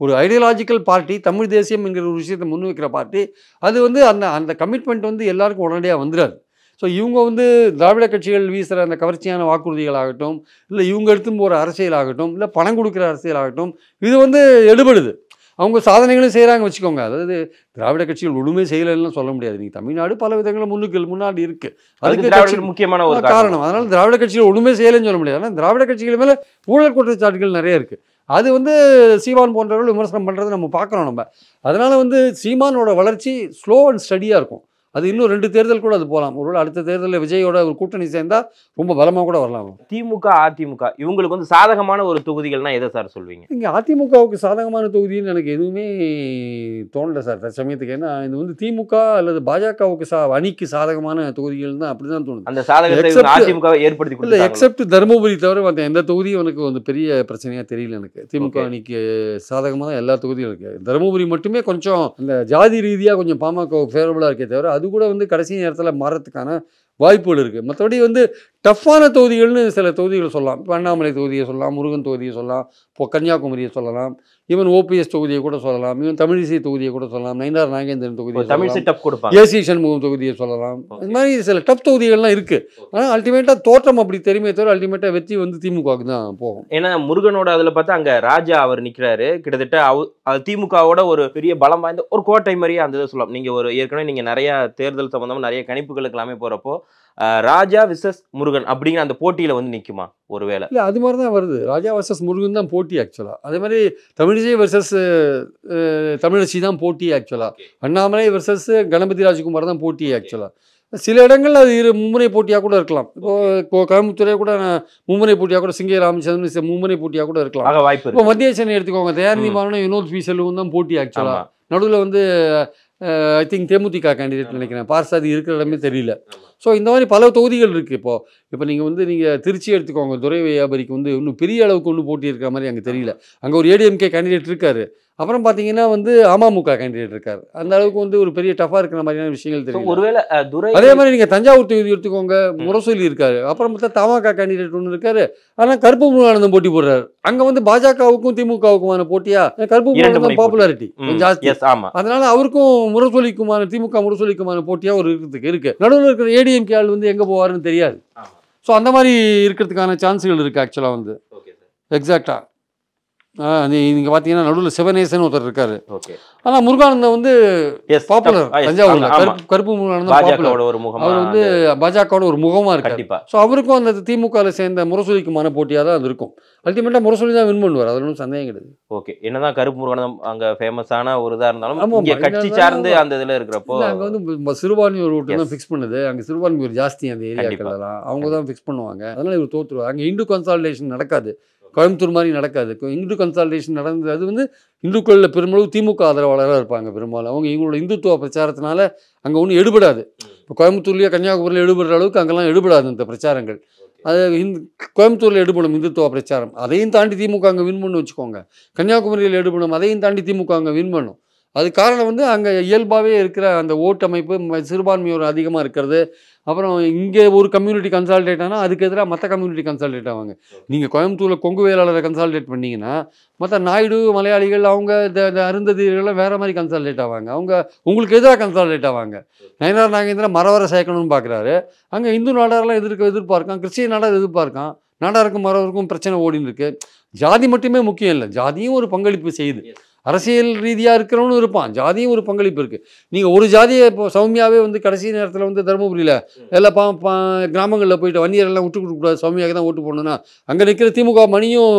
S5: ஒரு ஐடியாலஜிக்கல் பார்ட்டி, தமிழ் தேசியம் என்கிற ஒரு விஷயத்தை முன் வைக்கிற பார்ட்டி. அது வந்து அந்த கமிட்மெண்ட் வந்து எல்லாருக்கும் உடனடியாக வந்துடாது. ஸோ இவங்க வந்து திராவிட கட்சிகள் வீசுகிற அந்த கவர்ச்சியான வாக்குறுதிகளாகட்டும், இல்லை இவங்க எடுத்து போகிற அரசியலாகட்டும், இல்லை பணம் கொடுக்குற அரசியலாகட்டும், இது வந்து எடுபடுது. அவங்க சாதனைகளும் செய்கிறாங்க வச்சுக்கோங்க. அதாவது திராவிட கட்சிகள் ஒன்றுமே செய்யலைன்னு சொல்ல முடியாது. நீங்கள் தமிழ்நாடு பல விதங்களில் முன்னாடி இருக்குது. அதுக்கு முக்கியமான ஒரு காரணம். அதனால் திராவிட கட்சிகள் ஒன்றுமே செய்யலைன்னு சொல்ல முடியாது. ஆனால் திராவிட கட்சிகள் மேலே ஊழல் குற்றச்சாட்டுகள் நிறைய இருக்குது. அது வந்து சீமான் போன்றவர்கள் விமர்சனம் பண்ணுறது நம்ம பார்க்குறோம். நம்ம அதனால் வந்து சீமானோட வளர்ச்சி ஸ்லோ அண்ட் ஸ்டடியாக இருக்கும். அது இன்னும் 2 தேர்தல் கூட அது போகலாம். ஒருவேளை அடுத்த தேர்தலில் விஜயோட ஒரு கூட்டணி சேர்ந்தால் ரொம்ப பலமாக கூட வரலாம்.
S4: திமுக, அதிமுக இவங்களுக்கு வந்து சாதகமான ஒரு தொகுதிகள்னா எதை சார் சொல்வீங்க?
S5: இங்கே அதிமுகவுக்கு சாதகமான தொகுதின்னு எனக்கு எதுவுமே தோணலை சார் சமயத்துக்கு. ஏன்னா இது வந்து திமுக அல்லது பாஜகவுக்கு அணிக்கு சாதகமான தொகுதிகள் தான் அப்படி தான் தோணுது.
S4: அந்த சாதகத்தை அதிமுக ஏற்படுத்தி
S5: இல்லை, எக்ஸப்ட் தருமபுரி தவிர மற்ற எந்த தொகுதியும் எனக்கு வந்து பெரிய பிரச்சனையாக தெரியல. எனக்கு திமுக அணிக்கு சாதகமாக தான் எல்லா தொகுதியும் இருக்குது. தருமபுரி மட்டுமே கொஞ்சம் இந்த ஜாதி ரீதியாக கொஞ்சம் பாமக ஃபேவரபுளாக இருக்கே தவிர அது கூட வந்து கடைசி நேரத்தில் மாறத்துக்கான வாய்ப்புகள் இருக்குது. மற்றபடி வந்து டஃப்பான தொகுதிகள்னு சில தொகுதிகள் சொல்லலாம். இப்போ அண்ணாமலை தொகுதியை சொல்லலாம், முருகன் தொகுதியை சொல்லலாம், இப்போ கன்னியாகுமரியை சொல்லலாம், ஈவன் ஓபிஎஸ் தொகுதியை கூட சொல்லலாம், ஈவன் தமிழிசை தொகுதியை கூட சொல்லலாம், நயினார் நாகேந்திரன் தொகுதியை சொல்லலாம், ஏசி சண்முகம் தொகுதியை சொல்லலாம். இது மாதிரி சில டஃப் தொகுதிகள்லாம் இருக்குது. ஆனால் அல்டிமேட்டாக தோற்றம் அப்படி தெரியுமே தவிர அல்டிமேட்டாக வெற்றி வந்து திமுகவுக்கு தான் போகும்.
S4: ஏன்னா முருகனோட அதில் பார்த்தா அங்கே ராஜா அவர் நிற்கிறாரு. கிட்டத்தட்ட திமுகவோட ஒரு பெரிய பலம் வாய்ந்த ஒரு கோட்டை மாதிரியே அந்த இதை சொல்லலாம். நீங்கள் ஒரு ஏற்கனவே நீங்கள் நிறைய தேர்தல் சம்பந்தமாக நிறைய கணிப்புகளுக்கு எல்லாமே போகிறப்போ ராஜா விசஸ் முருகன் அப்படிங்கிற அந்த போட்டியில் வந்து நிற்குமா ஒருவேளை?
S5: இல்லை, அது மாதிரி தான் வருது. ராஜா வர்சஸ் முருகன் தான் போட்டி ஆக்சுவலாக. அதே மாதிரி தமிழிசை வர்சஸ் தமிழச்சி தான் போட்டி ஆக்சுவலாக. அண்ணாமலை வர்சஸ் கணபதி ராஜ்குமார் தான் போட்டி ஆக்சுவலாக. சில இடங்கள் அது மும்முனை போட்டியாக கூட இருக்கலாம். இப்போ கோயம்புத்தூரே கூட மும்முனை போட்டியாக கூட சிங்கை ராமச்சந்திரன் மும்முனை போட்டியாக கூட இருக்கலாம் வாய்ப்பு. இப்போ மத்திய சென்னை எடுத்துக்கோங்க, தயாநிதி மாறனும் வினோத் பி செல்வம் தான் போட்டி ஆக்சுவலாக. நடுவில் வந்து ஐ திங்க் தேமுதிக கேண்டிடேட் நினைக்கிறேன். பார்சாதி இருக்கிற இடமே தெரியல. ஸோ இந்த மாதிரி பல தொகுதிகள் இருக்குது. இப்போ நீங்கள் திருச்சி எடுத்துக்கோங்க, துரை வியாபாரிக்கு இன்னும் பெரிய அளவுக்கு போட்டி இருக்கிற மாதிரி அங்கே தெரியல. அங்கே ஒரு ஏடிஎம்கே கேண்டிடேட் இருக்கார். அப்புறம் பார்த்தீங்கன்னா அமமுக கேண்டிடேட் இருக்கார். அந்த அளவுக்கு ஒரு பெரிய டஃபாக இருக்கிற மாதிரியான விஷயங்கள் தெரியும்.
S4: ஒருவேளை துரை
S5: அதே மாதிரி நீங்கள் தஞ்சாவூர் தொகுதி எடுத்துக்கோங்க, முரசொலி இருக்காரு. அப்புறம் பார்த்தா தமாக கேண்டிடேட் ஒன்று இருக்காரு. ஆனால் கருப்பு முருகானந்தம் போட்டி போடுறாரு. அங்கே பாஜகவுக்கும் திமுகவுக்குமான போட்டியா கருப்பு முருகானந்தம் பாப்புலாரிட்டி ஜாஸ்தி. அதனால அவருக்கும் முரசொலிக்குமான திமுக முரசொலிக்குமான போட்டியா ஒரு இருக்கு. நடுவில் இருக்கிற ஏடிஎம்கே ஆள் எங்கே போவாருன்னு தெரியாது. ஸோ அந்த மாதிரி இருக்கிறதுக்கான சான்ஸுகள் இருக்குது ஆக்சுவலாக எக்ஸாக்டாக. நீங்கள் பார்த்தீங்கன்னா நடுவில் சிவநேசன் ஒருத்தர் இருக்காரு. ஆனால் முருகானந்தம் பாப்புலர் தஞ்சாவூர்ல. கருப்பு முருகானந்தம் பாப்புலர். அவர் பாஜகவோட ஒரு முகமாக இருக்காரு. ஸோ அவருக்கும் அந்த திமுகவில் சேர்ந்த முரசொலிக்குமான போட்டியாக தான் அது இருக்கும். அல்டிமேட்டாக முரசொலி தான் வின் பண்ணுவார், அதில் ஒன்றும் சந்தேகம் கிடையாது.
S4: ஓகே, என்னதான் கருப்பு முருகானந்தம் அங்கே ஃபேமஸான ஒரு இதாக இருந்தாலும் கட்சி சார்ந்து அந்த இதில் இருக்கிறப்போ
S5: அங்கே சிறுபான்மையோர் ஓட்டு தான் ஃபிக்ஸ் பண்ணுது. அங்கே சிறுபான்மையோர் ஜாஸ்தி அந்த ஏரியாக்கள்லாம் அவங்க தான் ஃபிக்ஸ் பண்ணுவாங்க. அதனால இவர் தோற்றுருவார். அங்கே இந்து கன்சாலிடேஷன் நடக்காது, கோயம்புத்தூர் மாதிரி நடக்காது. இந்து கன்சாலிடேஷன் நடந்தது அது இந்துக்களில் பெருமளவு திமுக ஆதரவாளராக இருப்பாங்க பெரும்பாலும். அவங்க இவங்களோட இந்துத்துவ பிரச்சாரத்தினால அங்கே ஒன்றும் எடுபடாது. இப்போ கோயம்புத்தூர்லேயே கன்னியாகுமரியில் எடுபடுற அளவுக்கு அங்கெல்லாம் எடுபடாது இந்த பிரச்சாரங்கள். அது கோயம்புத்தூரில் எடுபடும் இந்துத்துவ பிரச்சாரம். அதையும் தாண்டி திமுக அங்கே வின் பண்ணு வச்சுக்கோங்க. கன்னியாகுமரியில் எடுபடும், அதையும் தாண்டி திமுக அங்கே வின் பண்ணும். அது காரணம் அங்கே இயல்பாகவே இருக்கிற அந்த ஓட்டமைப்பு சிறுபான்மையோர் அதிகமாக இருக்கிறது. அப்புறம் இங்கே ஒரு கம்யூனிட்டி கன்சால்டேட் ஆனால் அதுக்கு எதிராக மற்ற கம்யூனிட்டி கன்சால்டேட் ஆவாங்க. நீங்கள் கோயம்புத்தூரில் கொங்கு வேளாளரை கன்சால்டேட் பண்ணிங்கன்னா மற்ற நாயுடு மலையாளிகள் அவங்க இந்த அருந்ததிகள்லாம் வேறு மாதிரி கன்சால்டேட் ஆவாங்க. அவங்க உங்களுக்கு எதிராக கன்சால்டேட் ஆவாங்க. நயனார் நாகேந்திரன் மரவரை சேர்க்கணும்னு பார்க்குறாரு. அங்கே இந்து நாடாரெலாம் எதிர்பார்க்கான், கிறிஸ்டியன் நாடார் எதிர்பார்க்கான். நாடாருக்கும் மரவருக்கும் பிரச்சனை ஓடின்னு இருக்கு. ஜாதி மட்டுமே முக்கியம் இல்லை, ஜாதியும் ஒரு பங்களிப்பு செய்யுது. அரசியல் ரீதியாக இருக்கிறவனும் இருப்பான், ஜாதியும் ஒரு பங்களிப்பு இருக்குது. நீங்கள் ஒரு ஜாதியை இப்போ சௌமியாவே கடைசி நேரத்தில் தருமபுரியில் எல்லா கிராமங்களில் போயிட்டு வன்னியரெல்லாம் விட்டு கொடுக்கக்கூடாது, சௌமியாவுக்கு தான் ஓட்டு போடணும்னா அங்கே நிற்கிற திமுக மணியும்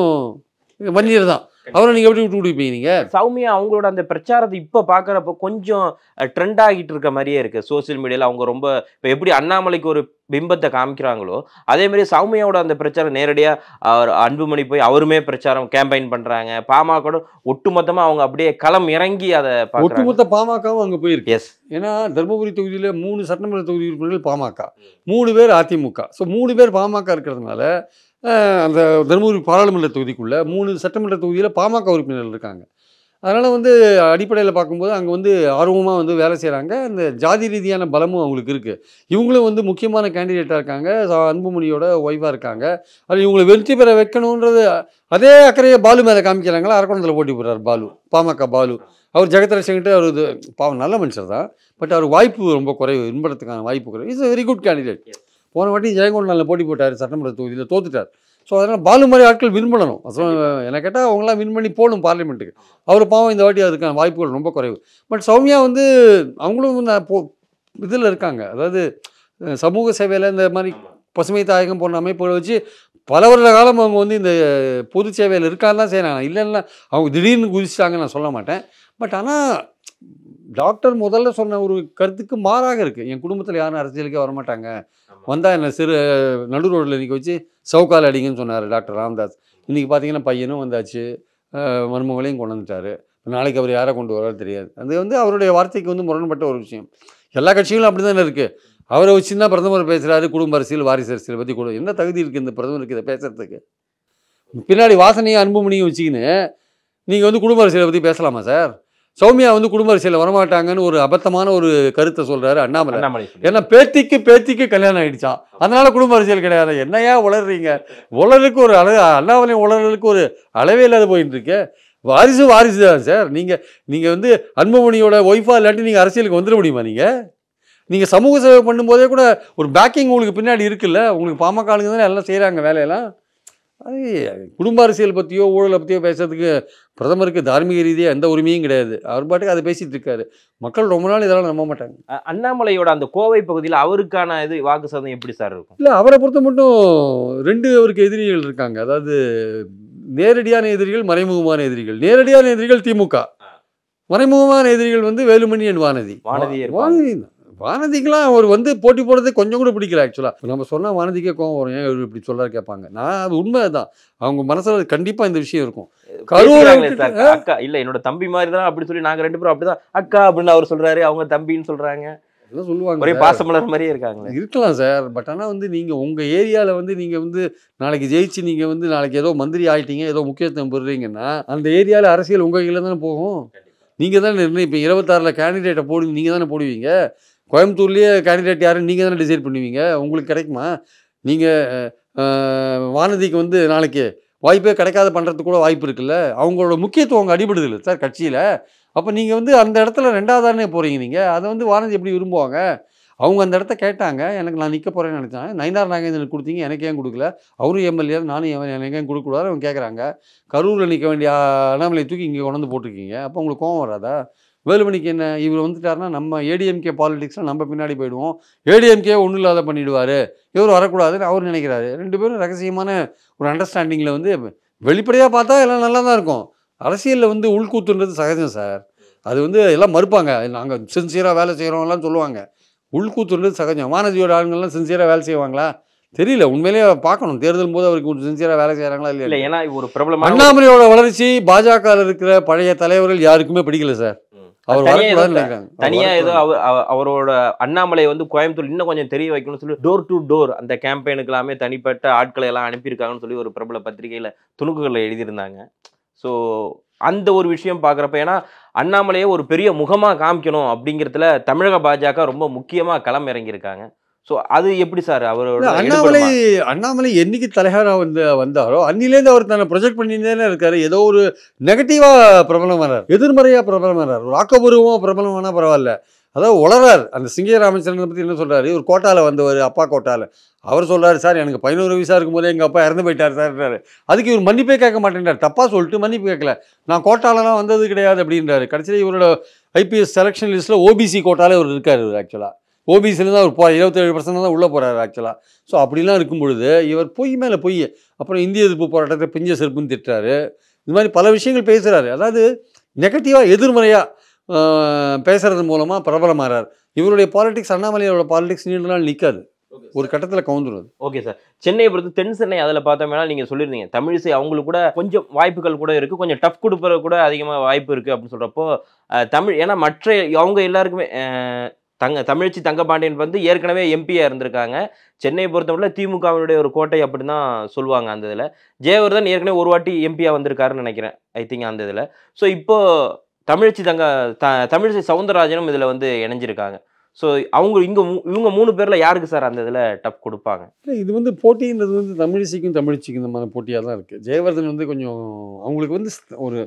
S5: வன்னியர் தான். அவரை நீங்கள் எப்படி விட்டு கொடுப்பீங்க? நீங்கள்
S4: சௌமியா அவங்களோட அந்த பிரச்சாரத்தை இப்போ பார்க்குறப்போ கொஞ்சம் ட்ரெண்ட் ஆகிட்டு இருக்க மாதிரியே இருக்குது சோசியல் மீடியாவில். அவங்க ரொம்ப இப்போ எப்படி அண்ணாமலைக்கு ஒரு பிம்பத்தை காமிக்கிறாங்களோ அதே மாதிரி சௌமியாவோட அந்த பிரச்சாரம் நேரடியாக அவர் அன்புமணி போய் அவருமே பிரச்சாரம் கேம்பெயின் பண்ணுறாங்க. பாமக ஒட்டுமொத்தமாக அவங்க அப்படியே களம் இறங்கி அதை
S5: ஒட்டுமொத்த பாமகவும் அங்கே போயிருக்கு. எஸ், ஏன்னா தருமபுரி தொகுதியில் 3 சட்டமன்ற தொகுதி உறுப்பினர்கள் பாமக, 3 பேர் அதிமுக. ஸோ 3 பேர் பாமக இருக்கிறதுனால அந்த தருமபுரி பாராளுமன்ற தொகுதிக்குள்ளே 3 சட்டமன்ற தொகுதியில் பாமக உறுப்பினர்கள் இருக்காங்க. அதனால் அடிப்படையில் பார்க்கும்போது அங்கே ஆர்வமாக வேலை செய்கிறாங்க. அந்த ஜாதி ரீதியான பலமும் அவங்களுக்கு இருக்குது. இவங்களும் முக்கியமான கேண்டிடேட்டாக இருக்காங்க, அன்புமணியோட ஒய்ஃபாக இருக்காங்க. அது இவங்களை வெற்றி பெற வைக்கணுன்றது அதே அக்கறையை பாலு மேலே காமிக்கிறாங்களா? அரக்கோணத்தில் போட்டி போடுறார் பாலு, பாமக பாலு. அவர் ஜெகத்ரட்சன்கிட்ட அவர் பாவம் நல்ல மனுஷர் தான், பட் அவர் வாய்ப்பு ரொம்ப குறைவு, வின்படுறதுக்கான வாய்ப்பு குறைவு. Is very good candidate. போன வாட்டி ஜெயங்கொண்டானில் போட்டி போட்டார், சட்டமன்ற தொகுதியில் தோத்துட்டார். ஸோ அதனால் பாலு மாதிரி ஆட்கள் வின் பண்ணணும். என்ன கேட்டால் அவங்களாம் வின் பண்ணி போகணும் பார்லிமெண்ட்டுக்கு. அவர் பாவம் இந்த வாட்டி அதுக்கான வாய்ப்புகள் ரொம்ப குறைவு. பட் சௌமியா அவங்களும் இதில் இருக்காங்க, அதாவது சமூக சேவையில் இந்த மாதிரி பசுமை தாயகம் போன்ற அமைப்புகளை வச்சு பல வருட காலம் அவங்க இந்த பொது சேவையில் இருக்கான்னு தான் செய்கிறாங்க. இல்லைன்னா அவங்க திடீர்னு குதிச்சிட்டாங்கன்னு நான் சொல்ல மாட்டேன். பட் ஆனால் டாக்டர் முதல்ல சொன்ன ஒரு கருத்துக்கு மாறாக இருக்குது. என் குடும்பத்தில் யாரும் அரசியலுக்கே வரமாட்டாங்க, வந்தால் என்ன நடு ரோட்டில் இன்றைக்கி வச்சு சவுக்கால் அடிங்கன்னு சொன்னார் டாக்டர் ராமதாஸ். இன்றைக்கி பார்த்தீங்கன்னா பையனும் வந்தாச்சு, மருமகளையும் கொண்டு வந்துட்டார். நாளைக்கு அவர் யாரை கொண்டு வராரு தெரியாது. அது அவருடைய வார்த்தைக்கு முரண்பட்ட ஒரு விஷயம். எல்லா கட்சிகளும் அப்படி தானே இருக்குது. அவரை வச்சு தான் பிரதமர் பேசுகிறாரு குடும்ப அரசியல் வாரிசு அரசியல் பற்றி. என்ன தகுதி இருக்குது இந்த பிரதமருக்கு இதை பேசுகிறதுக்கு? பின்னாடி வாசனையும் அன்புமணியும் வச்சுக்கின்னு நீங்கள் குடும்ப அரசியலை பற்றி பேசலாமா சார்? சௌமியா குடும்ப அரசியலில் வரமாட்டாங்கன்னு ஒரு அபத்தமான ஒரு கருத்தை சொல்கிறாரு அண்ணாமலை. ஏன்னா பேத்திக்கு கல்யாணம் ஆகிடுச்சான், அதனால் குடும்ப அரசியல் கிடையாது. என்னையா உளர்றீங்க? உளருக்கு ஒரு அண்ணாமலை உளறலுக்கு ஒரு அளவே இல்லாத போயிட்டு இருக்கு. வாரிசு தான் சார். நீங்கள் அன்புமணியோட ஒய்ஃபா இல்லாட்டி நீங்கள் அரசியலுக்கு வந்துட முடியுமா? நீங்கள் சமூக சேவை பண்ணும்போதே கூட ஒரு பேக்கிங் உங்களுக்கு பின்னாடி இருக்குல்ல. உங்களுக்கு பாமக ஆளுங்க தானே எல்லாம் செய்கிறாங்க வேலையெல்லாம். அது குடும்ப அரசியல் பற்றியோ ஊழலை பற்றியோ பேசுறதுக்கு பிரதமருக்கு தார்மீக ரீதியாக எந்த உரிமையும் கிடையாது. அவர் பாட்டுக்கு அதை பேசிகிட்டு இருக்காரு. மக்கள் ரொம்ப நாள் இதெல்லாம் நம்ப மாட்டாங்க.
S4: அண்ணாமலையோட அந்த கோவை பகுதியில் அவருக்கான வாக்கு சதவீதம் எப்படி சார் இருக்கும்?
S5: இல்லை, அவரை பொறுத்த மட்டும் 2 அவருக்கு எதிரிகள் இருக்காங்க. அதாவது நேரடியான எதிரிகள், மறைமுகமான எதிரிகள். நேரடியான எதிரிகள் திமுக, மறைமுகமான எதிரிகள் வேலுமணி அண்ட் வானதி. வானதிக்கெலாம் அவர் போட்டி போடுறது கொஞ்சம் கூட பிடிக்கல. ஆக்சுவலாக நம்ம சொன்னால் வானதிக்கே கோவம் வரும், ஏன் இவர் இப்படி சொல்கிறாரு கேட்பாங்க. அது உண்மை தான், அவங்க மனசில் கண்டிப்பாக இந்த விஷயம் இருக்கும்.
S4: அக்கா இல்லை என்னோட தம்பி மாதிரி தான் அப்படி சொல்லி நாங்கள் 2 பேரும் அப்படிதான் அக்கா அப்படின்னு அவர் சொல்கிறாரு, அவங்க தம்பின்னு சொல்கிறாங்க.
S5: இதெல்லாம் சொல்லுவாங்க
S4: ஒரே
S5: சார்.
S4: பாசமலர் மாதிரியே இருக்காங்களே.
S5: இருக்கலாம் சார். பட் ஆனால் வந்து நீங்கள் உங்கள் ஏரியாவில் வந்து நீங்கள் வந்து நாளைக்கு ஜெயிச்சு நீங்கள் வந்து நாளைக்கு ஏதோ மந்திரி ஆகிட்டீங்க, ஏதோ முக்கியத்துவம் பெறுறீங்கன்னா அந்த ஏரியாவில் அரசியல் உங்கள் கையில் தானே போகும். நீங்கள் தானே நிர்ணயிப்பீங்க. 26 கேண்டிடேட்டை போடுவீங்க, நீங்கள் தானே போடுவீங்க. கோயம்புத்தூர்லேயே கேண்டிடேட் யாருன்னு நீங்கள் தானே டிசைட் பண்ணுவீங்க. உங்களுக்கு கிடைக்குமா? நீங்கள் வானதிக்கு வந்து நாளைக்கு வாய்ப்பே கிடைக்காத பண்ணுறதுக்கு கூட வாய்ப்பு இருக்குல்ல. அவங்களோட முக்கியத்துவம் அவங்க அடிபடுது இல்லை சார் கட்சியில். அப்போ நீங்கள் வந்து அந்த இடத்துல 2வதானே போகிறீங்க. நீங்கள் அதை வந்து வானதி எப்படி விரும்புவாங்க? அவங்க அந்த இடத்த கேட்டாங்க. எனக்கு நான் நிற்க போகிறேன்னு நினச்சாங்க. நயினார் நாகேந்திரனுக்கு கொடுத்தீங்க, எனக்கு ஏன் கொடுக்கல? அவரும் எம்எல்ஏ, நானும் எனக்கு ஏன் கொடுக்கக்கூடாது? அவங்க கேட்குறாங்க. கரூரில் நிற்க வேண்டிய அண்ணாமலை தூக்கி இங்கே கொண்டு வந்து போட்டிருக்கீங்க. அப்போ உங்களுக்கு கோவம் வராதா? வேலுமணிக்கு என்ன, இவர் வந்துட்டாருன்னா நம்ம ஏடிஎம்கே பாலிடிக்ஸில் நம்ம பின்னாடி போயிடுவோம், ஏடிஎம்கே ஒன்றும் இல்லாத பண்ணிவிடுவார், இவர் வரக்கூடாதுன்னு அவர் நினைக்கிறாரு. 2 பேரும் ரகசியமான ஒரு அண்டர்ஸ்டாண்டிங்கில் வந்து வெளிப்படையாக பார்த்தா எல்லாம் நல்லா தான் இருக்கும். அரசியலில் வந்து உள்கூத்துன்றது சகஜம் சார். அது வந்து எல்லாம் மறுப்பாங்க. நாங்கள் சின்சியராக வேலை செய்கிறோம்லாம் சொல்லுவாங்க. உள்கூத்துன்றது சகஜம். வானதியோட ஆளுங்கள்லாம் சின்சியராக வேலை செய்வாங்களா? தெரியல. உண்மையிலேயே பார்க்கணும். தேர்தல் போது அவருக்கு சின்சியராக வேலை செய்கிறாங்களா
S4: இல்ல,
S5: இல்லையா?
S4: ஏன்னா ஒரு பிரபலமான
S5: அண்ணாமலையோட வளர்ச்சி பாஜகவில் இருக்கிற பழைய தலைவர்கள் யாருக்குமே பிடிக்கல சார். அவர் வரக்கூடாதுன்னு நினைக்கிறாங்க.
S4: தனியா ஏதோ அவரோட அண்ணாமலை வந்து கோயம்புத்தூர் இன்னும் கொஞ்சம் தெரிய வைக்கணும்னு சொல்லி டோர் டு டோர் அந்த கேம்பெயினுக்கு எல்லாமே தனிப்பட்ட ஆட்களை எல்லாம் அனுப்பியிருக்காங்கன்னு சொல்லி ஒரு பிரபல பத்திரிகையில துணுக்குகளில் எழுதியிருந்தாங்க. ஸோ அந்த ஒரு விஷயம் பார்க்குறப்ப, ஏன்னா அண்ணாமலையை ஒரு பெரிய முகமாக காமிக்கணும் அப்படிங்கிறதுல தமிழக பாஜக ரொம்ப முக்கியமாக களம் இறங்கியிருக்காங்க. ஸோ அது எப்படி சார் அவரோட
S5: அண்ணாமலை என்னைக்கு தலைவராக வந்தாரோ அன்னிலேருந்து அவர் தன்னை ப்ரொஜெக்ட் பண்ணிட்டே இருக்காரு. ஏதோ ஒரு நெகட்டிவாக பிரபலம் வர்றார், எதிர்மறையாக பிரபலம் வர்றார், ஒரு ஆக்கப்பூர்வமாக பிரபலம் வேணால் பரவாயில்ல. அதாவது உளறார். அந்த சிங்கே ராமச்சந்திரனை பற்றி என்ன சொல்கிறாரு? ஒரு கோட்டாவில் வந்தவர், அப்பா கோட்டாவில். அவர் சொல்கிறாரு, சார் எனக்கு 11 வயசாக இருக்கும்போதே எங்கள் அப்பா இறந்து போயிட்டார் சார்ன்றாரு. அதுக்கு இவர் மன்னிப்பே கேட்க மாட்டேன்றார். தப்பாக சொல்லிட்டு மன்னிப்பு கேட்கல. நான் கோட்டாலலாம் வந்தது கிடையாது அப்படின்றாரு. கடைசியில் இவரோட ஐபிஎஸ் செலெக்ஷன் லிஸ்ட்டில் ஓபிசி கோட்டாலே இவர் இருக்கார். இவர் ஆக்சுவலாக ஓபிசியில் தான் அவர் 27% தான் உள்ளே போகிறாரு ஆக்சுவலாக. ஸோ அப்படிலாம் இருக்கும் பொழுது இவர் பொய் மேலே பொய். அப்புறம் இந்திய எதிர்ப்பு போராட்டத்தை பிஞ்ச செருப்புன்னு திட்டுறாரு. இது மாதிரி பல விஷயங்கள் பேசுகிறாரு. அதாவது நெகட்டிவாக எதிர்மறையாக பேசுறது மூலமாக பிரபலமாகிறார். இவருடைய பாலிடிக்ஸ், அண்ணாமலையோட பாலிடிக்ஸ் நீண்ட நாள் நிற்காது, ஒரு கட்டத்தில் கவுந்துருது.
S4: Okay sir. சென்னையை பொறுத்து தென் சென்னை அதில் பார்த்தோம்னா நீங்கள் சொல்லியிருந்தீங்க தமிழிசை அவங்களுக்கு கூட கொஞ்சம் வாய்ப்புகள் கூட இருக்குது, கொஞ்சம் டஃப் கொடுப்பது கூட அதிகமாக வாய்ப்பு இருக்குது அப்படின்னு சொல்கிறப்போ தமிழ், ஏன்னா மற்ற அவங்க எல்லாருக்குமே தமிழச்சி தங்கபாண்டியன் வந்து ஏற்கனவே எம்பியாக இருந்திருக்காங்க. சென்னையை பொறுத்தவரை திமுகவினுடைய ஒரு கோட்டை அப்படின்னு தான் சொல்லுவாங்க. அந்த இதில் ஜெயவர்தன் ஏற்கனவே ஒரு வாட்டி எம்பியாக வந்திருக்காருன்னு நினைக்கிறேன், ஐ திங்க் அந்த இதில். ஸோ இப்போ தமிழிசை சவுந்தரராஜனும் இதில் வந்து இணைஞ்சிருக்காங்க. ஸோ அவங்க இவங்க 3 பேரில் யாருக்கு சார் அந்த இதில் டஃப் கொடுப்பாங்க?
S5: இல்லை, இது வந்து போட்டின்றது வந்து தமிழிசைக்கும் தமிழ்ச்சிக்கும் இந்த மாதிரி போட்டியாக தான் இருக்குது. ஜெயவர்தன் வந்து கொஞ்சம் அவங்களுக்கு வந்து ஒரு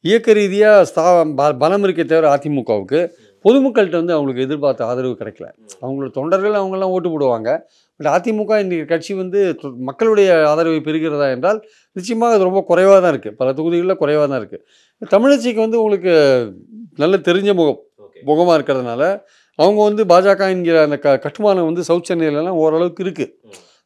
S5: இயக்க ரீதியாக பலம் இருக்கே தவிர அதிமுகவுக்கு பொதுமக்கள்கிட்ட வந்து அவங்களுக்கு எதிர்பார்த்த ஆதரவு கிடைக்கல. அவங்களோட தொண்டர்கள் அவங்கெல்லாம் ஓட்டு போடுவாங்க. பட் அதிமுக இன்றைக்கி கட்சி வந்து மக்களுடைய ஆதரவை பெறுகிறதா என்றால் நிச்சயமாக அது ரொம்ப குறைவாக தான் இருக்குது. பல தொகுதிகளில் குறைவாக தான் இருக்குது. தமிழச்சிக்கு வந்து உங்களுக்கு நல்ல தெரிஞ்ச முகமாக இருக்கிறதுனால அவங்க வந்து பாஜக என்கிற அந்த கட்டுமானம் வந்து சவுத் சென்னையிலலாம் ஓரளவுக்கு இருக்குது.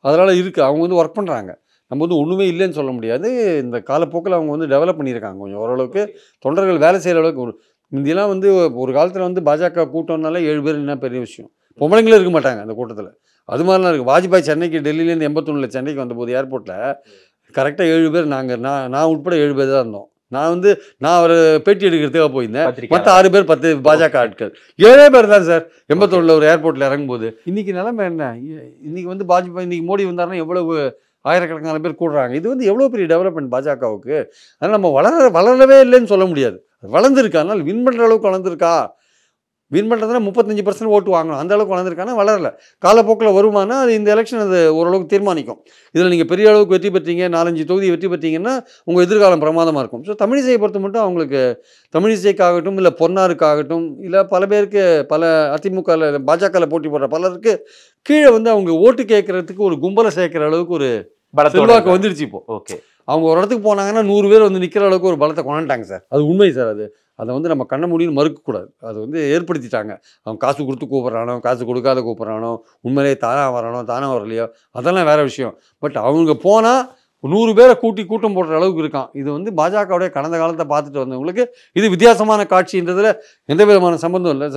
S5: அதனால் இருக்குது, அவங்க வந்து ஒர்க் பண்ணுறாங்க. நம்ம வந்து ஒன்றுமே இல்லைன்னு சொல்ல முடியாது. இந்த காலப்போக்கில் அவங்க வந்து டெவலப் பண்ணியிருக்காங்க கொஞ்சம் ஓரளவுக்கு. தொண்டர்கள் வேலை செய்கிற அளவுக்கு. முந்தியெல்லாம் வந்து ஒரு காலத்தில் வந்து பாஜக கூட்டம்னால 7 பேர் என்ன பெரிய விஷயம், பொம்பளைங்களும் இருக்க மாட்டாங்க அந்த கூட்டத்தில். அது மாதிரிலாம் இருக்குது. வாஜ்பாய் சென்னைக்கு டெல்லியிலேருந்து 81 சென்னைக்கு வந்தபோது ஏர்போர்ட்டில் கரெக்டாக 7 பேர் நான் உட்பட 7 பேர் தான் இருந்தோம். நான் ஒரு பேட்டி எடுக்கிறதுக்காக போயிருந்தேன். மற்ற 6 பேர் 10 பாஜக ஆட்கள். 7 பேர் தான் சார் 81 ஒரு ஏர்போர்ட்டில் இறங்கும்போது. இன்றைக்கி நிலைமை என்ன? இன்றைக்கி வந்து வாஜ்பாய், இன்றைக்கி மோடி வந்தாருன்னா எவ்வளவு ஆயிரக்கணக்கான பேர் கூடுறாங்க. இது வந்து எவ்வளோ பெரிய டெவலப்மெண்ட் பாஜகவுக்கு. அதனால் நம்ம வளரவே இல்லைன்னு சொல்ல முடியாது. வளர்ந்துருக்கா, அதனால் வின் பண்ணுற அளவுக்கு வளர்ந்துருக்கா. வின் பண்ணுறதுனா 35% ஓட்டு வாங்கணும், அந்த அளவுக்கு வளர்ந்துருக்கானா? வளரல. காலப்போக்கில் வருமானா அது இந்த எலெக்ஷன் அது ஓரளவுக்கு தீர்மானிக்கும். இதில் நீங்கள் பெரிய அளவுக்கு வெற்றி பெற்றீங்க, 4-5 தொகுதி வெற்றி பெற்றீங்கன்னா உங்கள் எதிர்காலம் பிரமாதமாக இருக்கும். ஸோ தமிழிசையை பொறுத்த மட்டும் அவங்களுக்கு, தமிழிசைக்காகட்டும் இல்லை பொன்னாருக்காகட்டும் இல்லை பல பேருக்கு, பல அதிமுகவில் பாஜகவில் போட்டி போடுற பலருக்கு கீழே வந்து அவங்க ஓட்டு கேட்கறதுக்கு ஒரு கும்பலை சேர்க்குற அளவுக்கு ஒரு செல்வாக்கு வந்துடுச்சு இப்போ.
S4: ஓகே,
S5: அவங்க ஒரு இடத்துக்கு போனாங்கன்னா 100 பேர் வந்து நிற்கிற அளவுக்கு ஒரு பலத்தை கொண்டாண்டாங்க சார். அது உண்மை சார். அதை வந்து நம்ம கண்ண முடியும்னு மறுக்கக்கூடாது. அது வந்து ஏற்படுத்திட்டாங்க. அவன் காசு கொடுத்து கூப்பிட்றானோ, காசு கொடுக்காத கூப்பிட்றானோ, உண்மையிலே தானாக வரானோ தானாக வரலையோ, அதெல்லாம் வேறு விஷயம். பட் அவங்க போனால் 100 பேரை கூட்டம் போடுற அளவுக்கு இருக்கான். இது வந்து பாஜகவுடைய கடந்த காலத்தை பார்த்துட்டு வந்தவங்களுக்கு இது வித்தியாசமான காட்சின்றதில் எந்த விதமான சம்பந்தம் இல்லை,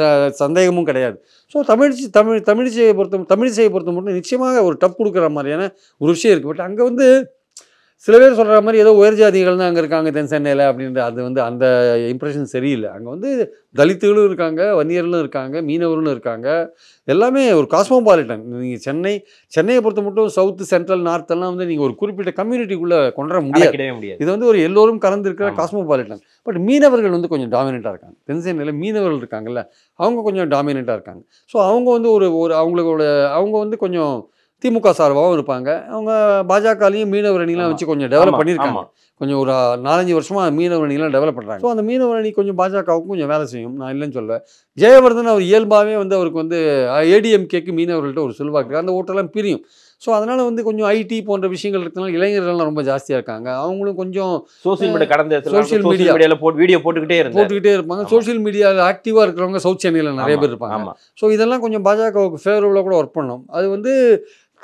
S5: சந்தேகமும் கிடையாது. ஸோ தமிழிசையை பொறுத்த மட்டும் நிச்சயமாக ஒரு டப் கொடுக்குற மாதிரியான ஒரு விஷயம் இருக்குது. பட் அங்கே வந்து சில பேர் சொல்கிற மாதிரி ஏதோ உயர் ஜாதிகள் தான் அங்கே இருக்காங்க தென் சென்னையில் அப்படின்ற அது வந்து அந்த இம்ப்ரெஷன் சரியில்லை. அங்கே வந்து தலித்துகளும் இருக்காங்க, வன்னியர்களும் இருக்காங்க, மீனவர்களும் இருக்காங்க. எல்லாமே ஒரு காஸ்மோபாலிட்டன். நீங்கள் சென்னையை பொறுத்த மட்டும் சவுத்து சென்ட்ரல் நார்த்தெல்லாம் வந்து நீங்கள் ஒரு குறிப்பிட்ட கம்யூனிட்டிக்குள்ளே கொண்டுவர முடியாது. இது வந்து ஒரு எல்லோரும் கலந்து இருக்கிற காஸ்மோபாலிட்டன். பட் மீனவர்கள் வந்து கொஞ்சம் டாமினேட்டாக இருக்காங்க. தென் சென்னையில் மீனவர்கள் இருக்காங்கல்ல, அவங்க கொஞ்சம் டாமினேட்டாக இருக்காங்க. ஸோ அவங்க வந்து அவங்க வந்து கொஞ்சம் திமுக சார்பாகவும் இருப்பாங்க. அவங்க பாஜகலையும் மீனவர் அணிலாம் வச்சு கொஞ்சம் டெவலப் பண்ணியிருக்காங்க. கொஞ்சம் ஒரு 4-5 வருஷமாக மீனவர் அணிலாம் டெவலப் பண்ணுறாங்க. ஸோ அந்த மீனவர் அணி கொஞ்சம் பாஜகவுக்கும் கொஞ்சம் வேலை செய்யும், நான் இல்லைன்னு சொல்லுவேன். ஜெயவர்தன் அவர் இயல்பாகவே வந்து அவருக்கு வந்து ஏடிஎம்கேக்கு மீனவர்கள்ட்ட ஒரு செல்வாக்கு, அந்த ஓட்டெல்லாம் பிரியும். ஸோ அதனால் வந்து கொஞ்சம் ஐடி போன்ற விஷயங்கள் இருக்கிறதுனால இளைஞர்கள்லாம் ரொம்ப ஜாஸ்தியாக இருக்காங்க. அவங்களும் கொஞ்சம் சோஷியல் மீடியாவில் வீடியோ போட்டுக்கிட்டே இருப்பாங்க. சோஷியல் மீடியாவில் ஆக்டிவாக இருக்கிறவங்க சவுத் சென்னையில் நிறைய பேர் இருப்பாங்க. ஸோ இதெல்லாம் கொஞ்சம் பாஜகவுக்கு ஃபேவரபுளாக கூட ஒர்க் பண்ணணும். அது வந்து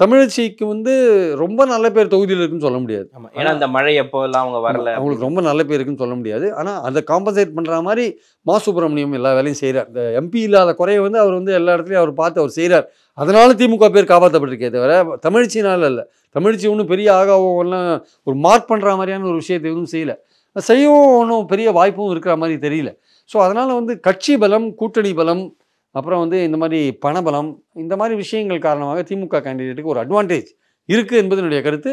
S5: தமிழச்சிக்கு வந்து ரொம்ப நல்ல பேர் தொகுதியில் இருக்குன்னு சொல்ல முடியாது.
S4: ஏன்னா இந்த மழை எப்போல்லாம் அவங்க வரல,
S5: அவங்களுக்கு ரொம்ப நல்ல பேர் இருக்குன்னு சொல்ல முடியாது. ஆனால் அதை காம்பன்சேட் பண்ணுற மாதிரி மா சுப்பிரமணியம் எல்லா வேலையும் செய்கிறார். இந்த எம்பி இல்லாத குறைய வந்து அவர் வந்து எல்லா இடத்துலையும் அவர் பார்த்து அவர் செய்கிறார். அதனால திமுக பேர் காப்பாற்றப்பட்டிருக்கே தவிர தமிழ்ச்சினால இல்லை. தமிழ்ச்சி ஒன்றும் பெரிய ஆகாவெல்லாம் ஒரு மார்க் பண்ணுற மாதிரியான ஒரு விஷயத்தை எதுவும் செய்யலை, செய்யவும் ஒன்றும் பெரிய வாய்ப்பும் இருக்கிற மாதிரி தெரியல. ஸோ அதனால் வந்து கட்சி பலம், கூட்டணி பலம், அப்புறம் வந்து இந்த மாதிரி பணபலம், இந்த மாதிரி விஷயங்கள் காரணமாக திமுக கேண்டிடேட்டுக்கு ஒரு அட்வான்டேஜ் இருக்குது என்பது என்னுடைய கருத்து.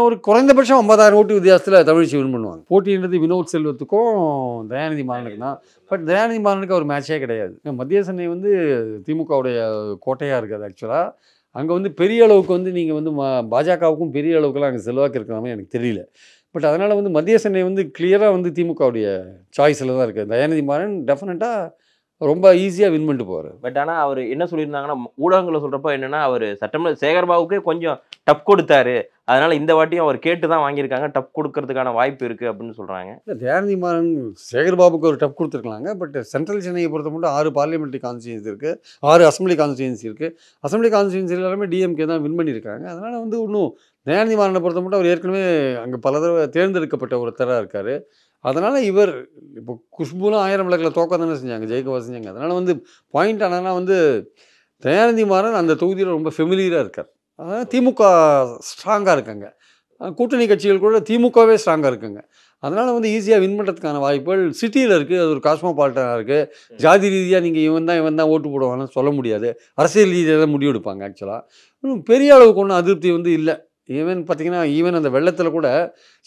S5: ஒரு குறைந்தபட்சம் 50,000 ஓட்டு வித்தியாசத்தில் தமிழ்ச்சி வின் பண்ணுவாங்க. போட்டின்றது வினோத் செல்வத்துக்கும் தயாநிதி மாறனுக்கு தான். பட் தயாநிதி மாறனுக்கு ஒரு மேட்சே கிடையாது. மத்திய சென்னை வந்து திமுகவுடைய கோட்டையாக இருக்குது. ஆக்சுவலாக அங்கே வந்து பெரிய அளவுக்கு வந்து நீங்கள் வந்து பாஜகவுக்கும் பெரிய அளவுக்குலாம் அங்கே செல்வாக்கு இருக்கிற மாதிரி எனக்கு தெரியல. பட் அதனால் வந்து மத்திய சென்னை வந்து கிளியராக வந்து திமுகவுடைய சாய்ஸில் தான் இருக்குது. தயாநிதி மாறன் டெஃபினட்டாக ரொம்ப ஈஸியாக வின் பண்ணிட்டு போவார்.
S4: பட் ஆனால் அவர் என்ன சொல்லியிருந்தாங்கன்னா, ஊடகங்களை சொல்கிறப்ப என்னென்னா, அவர் சட்டமன்ற சேகர்பாபுக்கே கொஞ்சம் டப் கொடுத்தாரு, அதனால் இந்த வாட்டியும் அவர் கேட்டு தான் வாங்கியிருக்காங்க, டப் கொடுக்கறதுக்கான வாய்ப்பு இருக்குது அப்படின்னு சொல்கிறாங்க.
S5: தயாநிதி மாறன் சேகர்பாபுக்கு ஒரு டப் கொடுத்துருக்கலாங்க. பட் சென்ட்ரல் சென்னையை பொறுத்த மட்டும் 6 பார்லிமெண்ட்ரி கான்ஸ்டியூன்சி இருக்குது, 6 அசம்பிளி கான்ஸ்டியூன்சி இருக்குது. அசம்பிளி கான்ஸ்டியூன்சி எல்லாருமே டிஎம்கே தான் வின் பண்ணியிருக்காங்க. அதனால் வந்து இன்னும் தயாநிதி மாறனை பொறுத்த மட்டும் அவர் ஏற்கனவே அங்கே பல தடவை தேர்ந்தெடுக்கப்பட்ட ஒருத்தராக இருக்கார். அதனால் இவர் இப்போ குஷ்புலாம் 1000 விளக்கில் தோக்க தானே செஞ்சாங்க, ஜெயிக்கவா செஞ்சாங்க. அதனால் வந்து பாயிண்ட் ஆனால் வந்து தயாநிதி மாறன் அந்த தொகுதியில் ரொம்ப ஃபெமிலியராக இருக்கார். அதனால் திமுக ஸ்ட்ராங்காக இருக்காங்க, கூட்டணி கட்சிகள் கூட திமுகவே ஸ்ட்ராங்காக இருக்குங்க. அதனால் வந்து ஈஸியாக வின் பண்ணுறதுக்கான வாய்ப்புகள் சிட்டியில் இருக்குது. அது ஒரு காஸ்மோபாலிட்டனாக இருக்குது. ஜாதி ரீதியாக நீங்கள் இவன் தான் ஓட்டு போடுவாங்கன்னு சொல்ல முடியாது. அரசியல் ரீதியாக தான் முடிவு எடுப்பாங்க. ஆக்சுவலாக பெரிய அளவுக்கு ஒன்றும் அதிருப்தி வந்து இல்லை. ஈவன் அந்த வெள்ளத்தில் கூட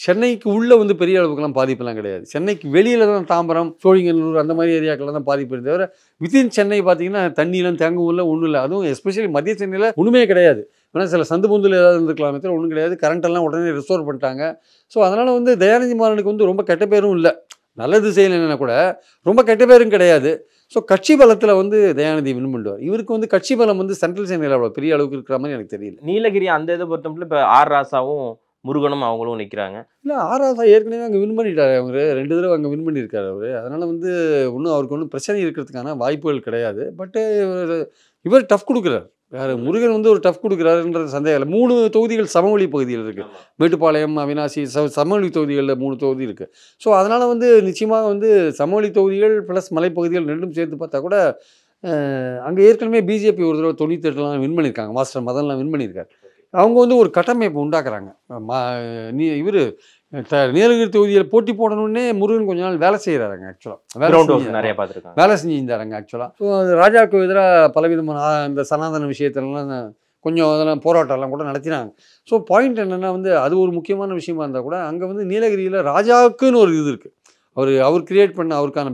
S5: சென்னைக்கு உள்ளே வந்து பெரிய அளவுக்குலாம் பாதிப்பெல்லாம் கிடையாது. சென்னைக்கு வெளியில் தான் தாம்பரம், சோழிங்கநல்லூர் அந்த மாதிரி ஏரியாக்கெல்லாம் தான் பாதிப்பு இருந்தது தவிர வித்தின் சென்னை பார்த்தீங்கன்னா தண்ணியெலாம் தேங்கவும் இல்லை, ஒன்றும் இல்லை. அதுவும் எஸ்பெஷலி மத்திய சென்னையில் ஒன்றுமே கிடையாது. ஏன்னா சில சந்து பொந்தில் ஏதாவது இருந்துக்கலாமே தவிர ஒன்றும் கிடையாது. கரண்ட்டெல்லாம் உடனே ரிஸ்டோர் பண்ணிட்டாங்க. ஸோ அதனால் வந்து தயாநிதி மாறனுக்கு வந்து ரொம்ப கெட்ட பேரும் இல்லை, நல்லது செய்யலைன்னா கூட ரொம்ப கெட்ட பேரும் கிடையாது. ஸோ கட்சி பலத்தில் வந்து தயாநிதி வின் பண்ணுவார். இவருக்கு வந்து கட்சி பலம் வந்து சென்ட்ரல் சென்னையில் அவ்வளோ பெரிய அளவுக்கு இருக்கிற மாதிரி எனக்கு தெரியல.
S4: நீலகிரி அந்த இதை பொறுத்தவரை இப்போ ஆர் ராசாவும் முருகனும் அவங்களும் நிற்கிறாங்க.
S5: இல்லை, ஆர் ராசா ஏற்கனவே அங்கே வின் பண்ணிட்டார். அவங்க 2 தடவை அங்கே வின் பண்ணியிருக்காரு அவர். அதனால் வந்து ஒன்றும் அவருக்கு ஒன்றும் பிரச்சனை இருக்கிறதுக்கான வாய்ப்புகள் கிடையாது. பட்டு இவர் டஃப் கொடுக்குறார். யார் முருகன் வந்து ஒரு டஃப் கொடுக்குறாருன்றது சந்தேகம் இல்லை. 3 தொகுதிகள் சமவெளி பகுதியில் இருக்குது. மேட்டுப்பாளையம், அவினாசி, சமவெளி தொகுதிகளில் 3 தொகுதி இருக்குது. ஸோ அதனால் வந்து நிச்சயமாக வந்து சமவெளி தொகுதிகள் ப்ளஸ் மலைப்பகுதிகள் ரெண்டும் சேர்த்து பார்த்தா கூட அங்கே ஏற்கனவே பிஜேபி ஒரு தடவை 98 வின் பண்ணியிருக்காங்க. மாஸ்டர் மதன்லாம் வின் பண்ணியிருக்காரு. அவங்க வந்து ஒரு கட்டமைப்பு உண்டாக்குறாங்க. இவர் நீலகிரி தொகுதியில் போட்டி போடணுன்னே முருகன் கொஞ்ச நாள் வேலை செய்கிறாருங்க. ஆக்சுவலாக
S4: நிறைய பார்த்துருக்காங்க,
S5: வேலை செஞ்சுருந்தாருங்க. ஆக்சுவலாக ஸோ ராஜாவுக்கு எதிராக பலவிதமான இந்த சனாதன விஷயத்துலலாம் கொஞ்சம் அதெல்லாம் போராட்டம்லாம் கூட நடத்தினாங்க. ஸோ பாயிண்ட் என்னென்னா வந்து அது ஒரு முக்கியமான விஷயமா இருந்தால் கூட அங்கே வந்து நீலகிரியில் ராஜாவுக்குன்னு ஒரு இது இருக்குது. அவர் கிரியேட் பண்ண அவருக்கான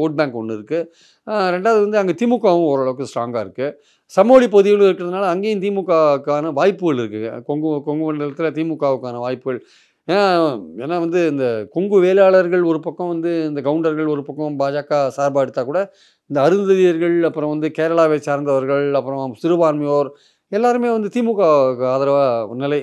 S5: ஓட் பேங்க் ஒன்று இருக்குது. ரெண்டாவது வந்து அங்கே திமுகவும் ஓரளவுக்கு ஸ்ட்ராங்காக இருக்குது. சமவெளி பகுதிகள் இருக்கிறதுனால அங்கேயும் திமுகவுக்கான வாய்ப்புகள் இருக்குது. கொங்கு மண்டலத்தில் திமுகவுக்கான வாய்ப்புகள். ஏன்னா வந்து இந்த கொங்கு வேளாளர்கள் ஒரு பக்கம் வந்து இந்த கவுண்டர்கள் ஒரு பக்கம் பாஜக சார்பாக எடுத்தால் கூட இந்த அருந்ததியர்கள், அப்புறம் வந்து கேரளாவை சார்ந்தவர்கள், அப்புறம் சிறுபான்மையோர் எல்லாருமே வந்து திமுக ஆதரவாக நிலை.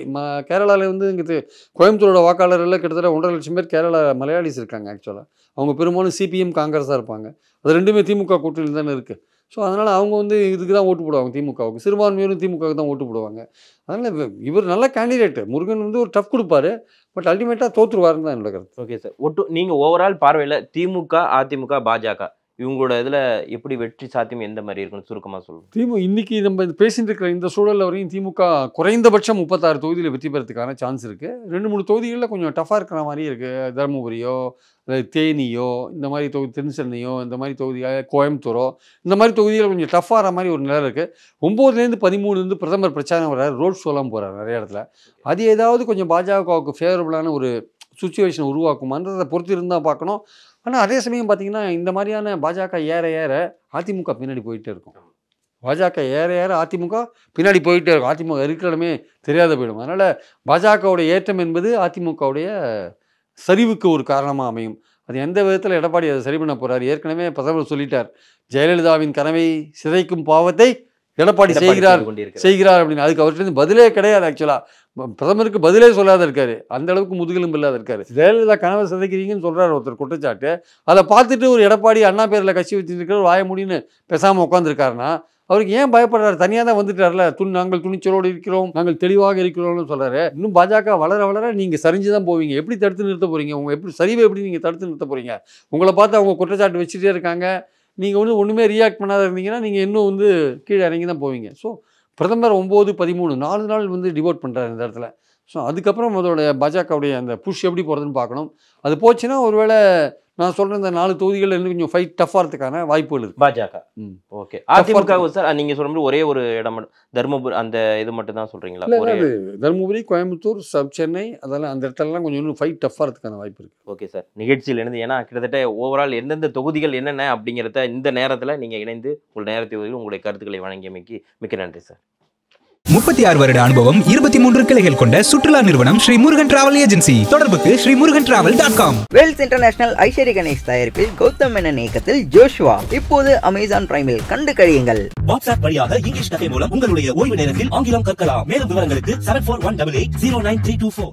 S5: கேரளாவில் வந்து இங்கே கோயம்புத்தூரோட வாக்காளர்கள் கிட்டத்தட்ட 1.5 லட்சம் பேர் கேரளா மலையாளிஸ் இருக்காங்க. ஆக்சுவலாக அவங்க பெரும்பாலும் சிபிஎம் காங்கிரஸாக இருப்பாங்க. அது ரெண்டுமே திமுக கூட்டணியில் தானே இருக்குது. ஸோ அதனால் அவங்க வந்து இதுக்கு தான் ஓட்டு போடுவாங்க, திமுகவுக்கு. சிறுபான்மையோரும் திமுகவுக்கு தான் ஓட்டு போடுவாங்க. அதனால் இவர் நல்ல கேண்டிடேட்டு. முருகன் வந்து ஒரு டஃப் கொடுப்பாரு, பட் அல்டிமேட்டாக தோற்றுருவாருன்னு தான் என்னோட கருத்து.
S4: ஓகே சார், நீங்கள் ஓவரால் பார்வையில் திமுக, அதிமுக, பாஜக இவங்களோட இதில் எப்படி வெற்றி சாத்தியம் எந்த மாதிரி இருக்குன்னு சுருக்கமாக சொல்லுங்கள்.
S5: திமுக இன்னைக்கு நம்ம பேசிட்டு இருக்கிற இந்த சூழலில் வரையும் திமுக குறைந்தபட்சம் 36 தொகுதியில் வெற்றி பெறதுக்கான சான்ஸ் இருக்குது. 2-3 தொகுதிகளில் கொஞ்சம் டஃபாக இருக்கிற மாதிரி இருக்குது. தருமபுரியோ தேனியோ இந்த மாதிரி தொகுதி, தென்சென்னையோ இந்த மாதிரி தொகுதியாக, கோயம்புத்தூரோ இந்த மாதிரி தொகுதியில் கொஞ்சம் டஃப்பாகிற மாதிரி ஒரு நிலை இருக்குது. 9லேருந்து 13 பிரதமர் பிரச்சாரம் வர்றாரு, ரோட் ஷோலாம் போகிறார் நிறைய இடத்துல. அது ஏதாவது கொஞ்சம் பாஜகவுக்கு ஃபேவரபுளான ஒரு சுச்சுவேஷன் உருவாக்குமான்றதை பொறுத்து இருந்தால் பார்க்கணும். ஆனால் அதே சமயம் பார்த்தீங்கன்னா இந்த மாதிரியான பாஜக ஏற ஏற அதிமுக பின்னாடி போயிட்டே இருக்கும். பாஜக ஏற ஏற அதிமுக பின்னாடி போயிட்டே இருக்கும். அதிமுக இருக்கிற இடமே தெரியாத போயிடும். அதனால் பாஜகவுடைய ஏற்றம் என்பது அதிமுகவுடைய சரிவுக்கு ஒரு காரணமாக அமையும். அது எந்த விதத்தில் எடப்பாடி அதை சரி பண்ண போகிறார்? ஏற்கனவே பிரதமர் சொல்லிட்டார், ஜெயலலிதாவின் கனவை சிதைக்கும் பாவத்தை எடப்பாடி செய்கிறார் அப்படின்னு. அதுக்கு அவர்கிட்ட பதிலே கிடையாது. ஆக்சுவலாக பிரதமருக்கு பதிலே சொல்லாத இருக்காரு. அந்த அளவுக்கு முதுகெலும்பு இல்லாத இருக்காரு. ஜெயலலிதா கனவை சிதைக்கிறீங்கன்னு சொல்கிறார் ஒருத்தர் குற்றச்சாட்டு. அதை பார்த்துட்டு ஒரு எடப்பாடி அண்ணா பேரில் கட்சி வச்சுருக்கிற வாய முடின்னு பேசாமல் உட்காந்துருக்காருன்னா அவருக்கு ஏன் பயப்படுறாரு? தனியாக தான் வந்துட்டார்ல. நாங்கள் துணிச்சலோடு இருக்கிறோம், நாங்கள் தெளிவாக இருக்கிறோம்னு சொல்கிறாரு. இன்னும் பாஜக வளர வளர நீங்கள் சரிஞ்சு தான் போவீங்க. எப்படி தடுத்து நிறுத்த போகிறீங்க? உங்கள் எப்படி சரிவை எப்படி நீங்கள் தடுத்து நிறுத்த போகிறீங்க? உங்களை பார்த்து அவங்க குற்றச்சாட்டு வச்சுட்டே இருக்காங்க. நீங்கள் ஒன்றுமே ரியாக்ட் பண்ணாத இருந்தீங்கன்னா நீங்கள் இன்னும் கீழே இறங்கி தான் போவீங்க. ஸோ பிரதமர் 9, 13 4 நாள் டிவோட் பண்ணுறாரு இந்த இடத்துல. ஸோ அதுக்கப்புறம் அதோட பாஜகவுடைய அந்த புஷ் எப்படி போகிறதுன்னு பார்க்கணும். அது போச்சுன்னா ஒருவேளை நான் சொல்கிறேன் இந்த 4 தொகுதிகளில் இன்னும் கொஞ்சம் ஃபைட் டஃப்பாகிறதுக்கான வாய்ப்புகள் இருக்குது
S4: பாஜக. ஓகே. அதிமுக சார் நீங்கள் சொல்கிற ஒரே ஒரு இடம் மட்டும் தருமபுரி, அந்த இது மட்டும் தான் சொல்கிறீங்களா?
S5: தருமபுரி, கோயம்புத்தூர், சென்னை அதெல்லாம் அந்த இடத்துலலாம் கொஞ்சம் இன்னும் ஃபைட் டஃப்பாகிறதுக்கான வாய்ப்பு இருக்குது.
S4: ஓகே சார், நிகழ்ச்சியில் இணைந்து ஏன்னா கிட்டத்தட்ட ஓவரால் எந்தெந்த தொகுதிகள் என்னென்ன அப்படிங்கிறத இந்த நேரத்தில் நீங்கள் இணைந்து உங்கள் நேரத்தில் உங்களுடைய கருத்துக்களை வழங்கியமைக்கு மிக்க நன்றி சார்.
S1: 36 வருட அனுபவம், 23 கிளைகள் கொண்ட சுற்றுலா நிறுவனம் ஸ்ரீ முருகன் டிராவல் ஏஜென்சி. தொடர்புக்கு sreemurugantravel.com.
S2: Wales international Ishari Ganesh தயாரிப்பில் கௌதம் மேனன் இயக்கத்தில் ஜோஷ்வா இப்போது அமேசான் பிரைமில் கண்டு கழியுங்கள்.
S3: வாட்ஸ்அப் வழியாக இங்கிலீஷ் கஃபே மூலம் உங்களுடைய ஓய்வு நேரத்தில் ஆங்கிலம் கற்கலாம். மேலும் விவரங்களுக்கு 7418809324.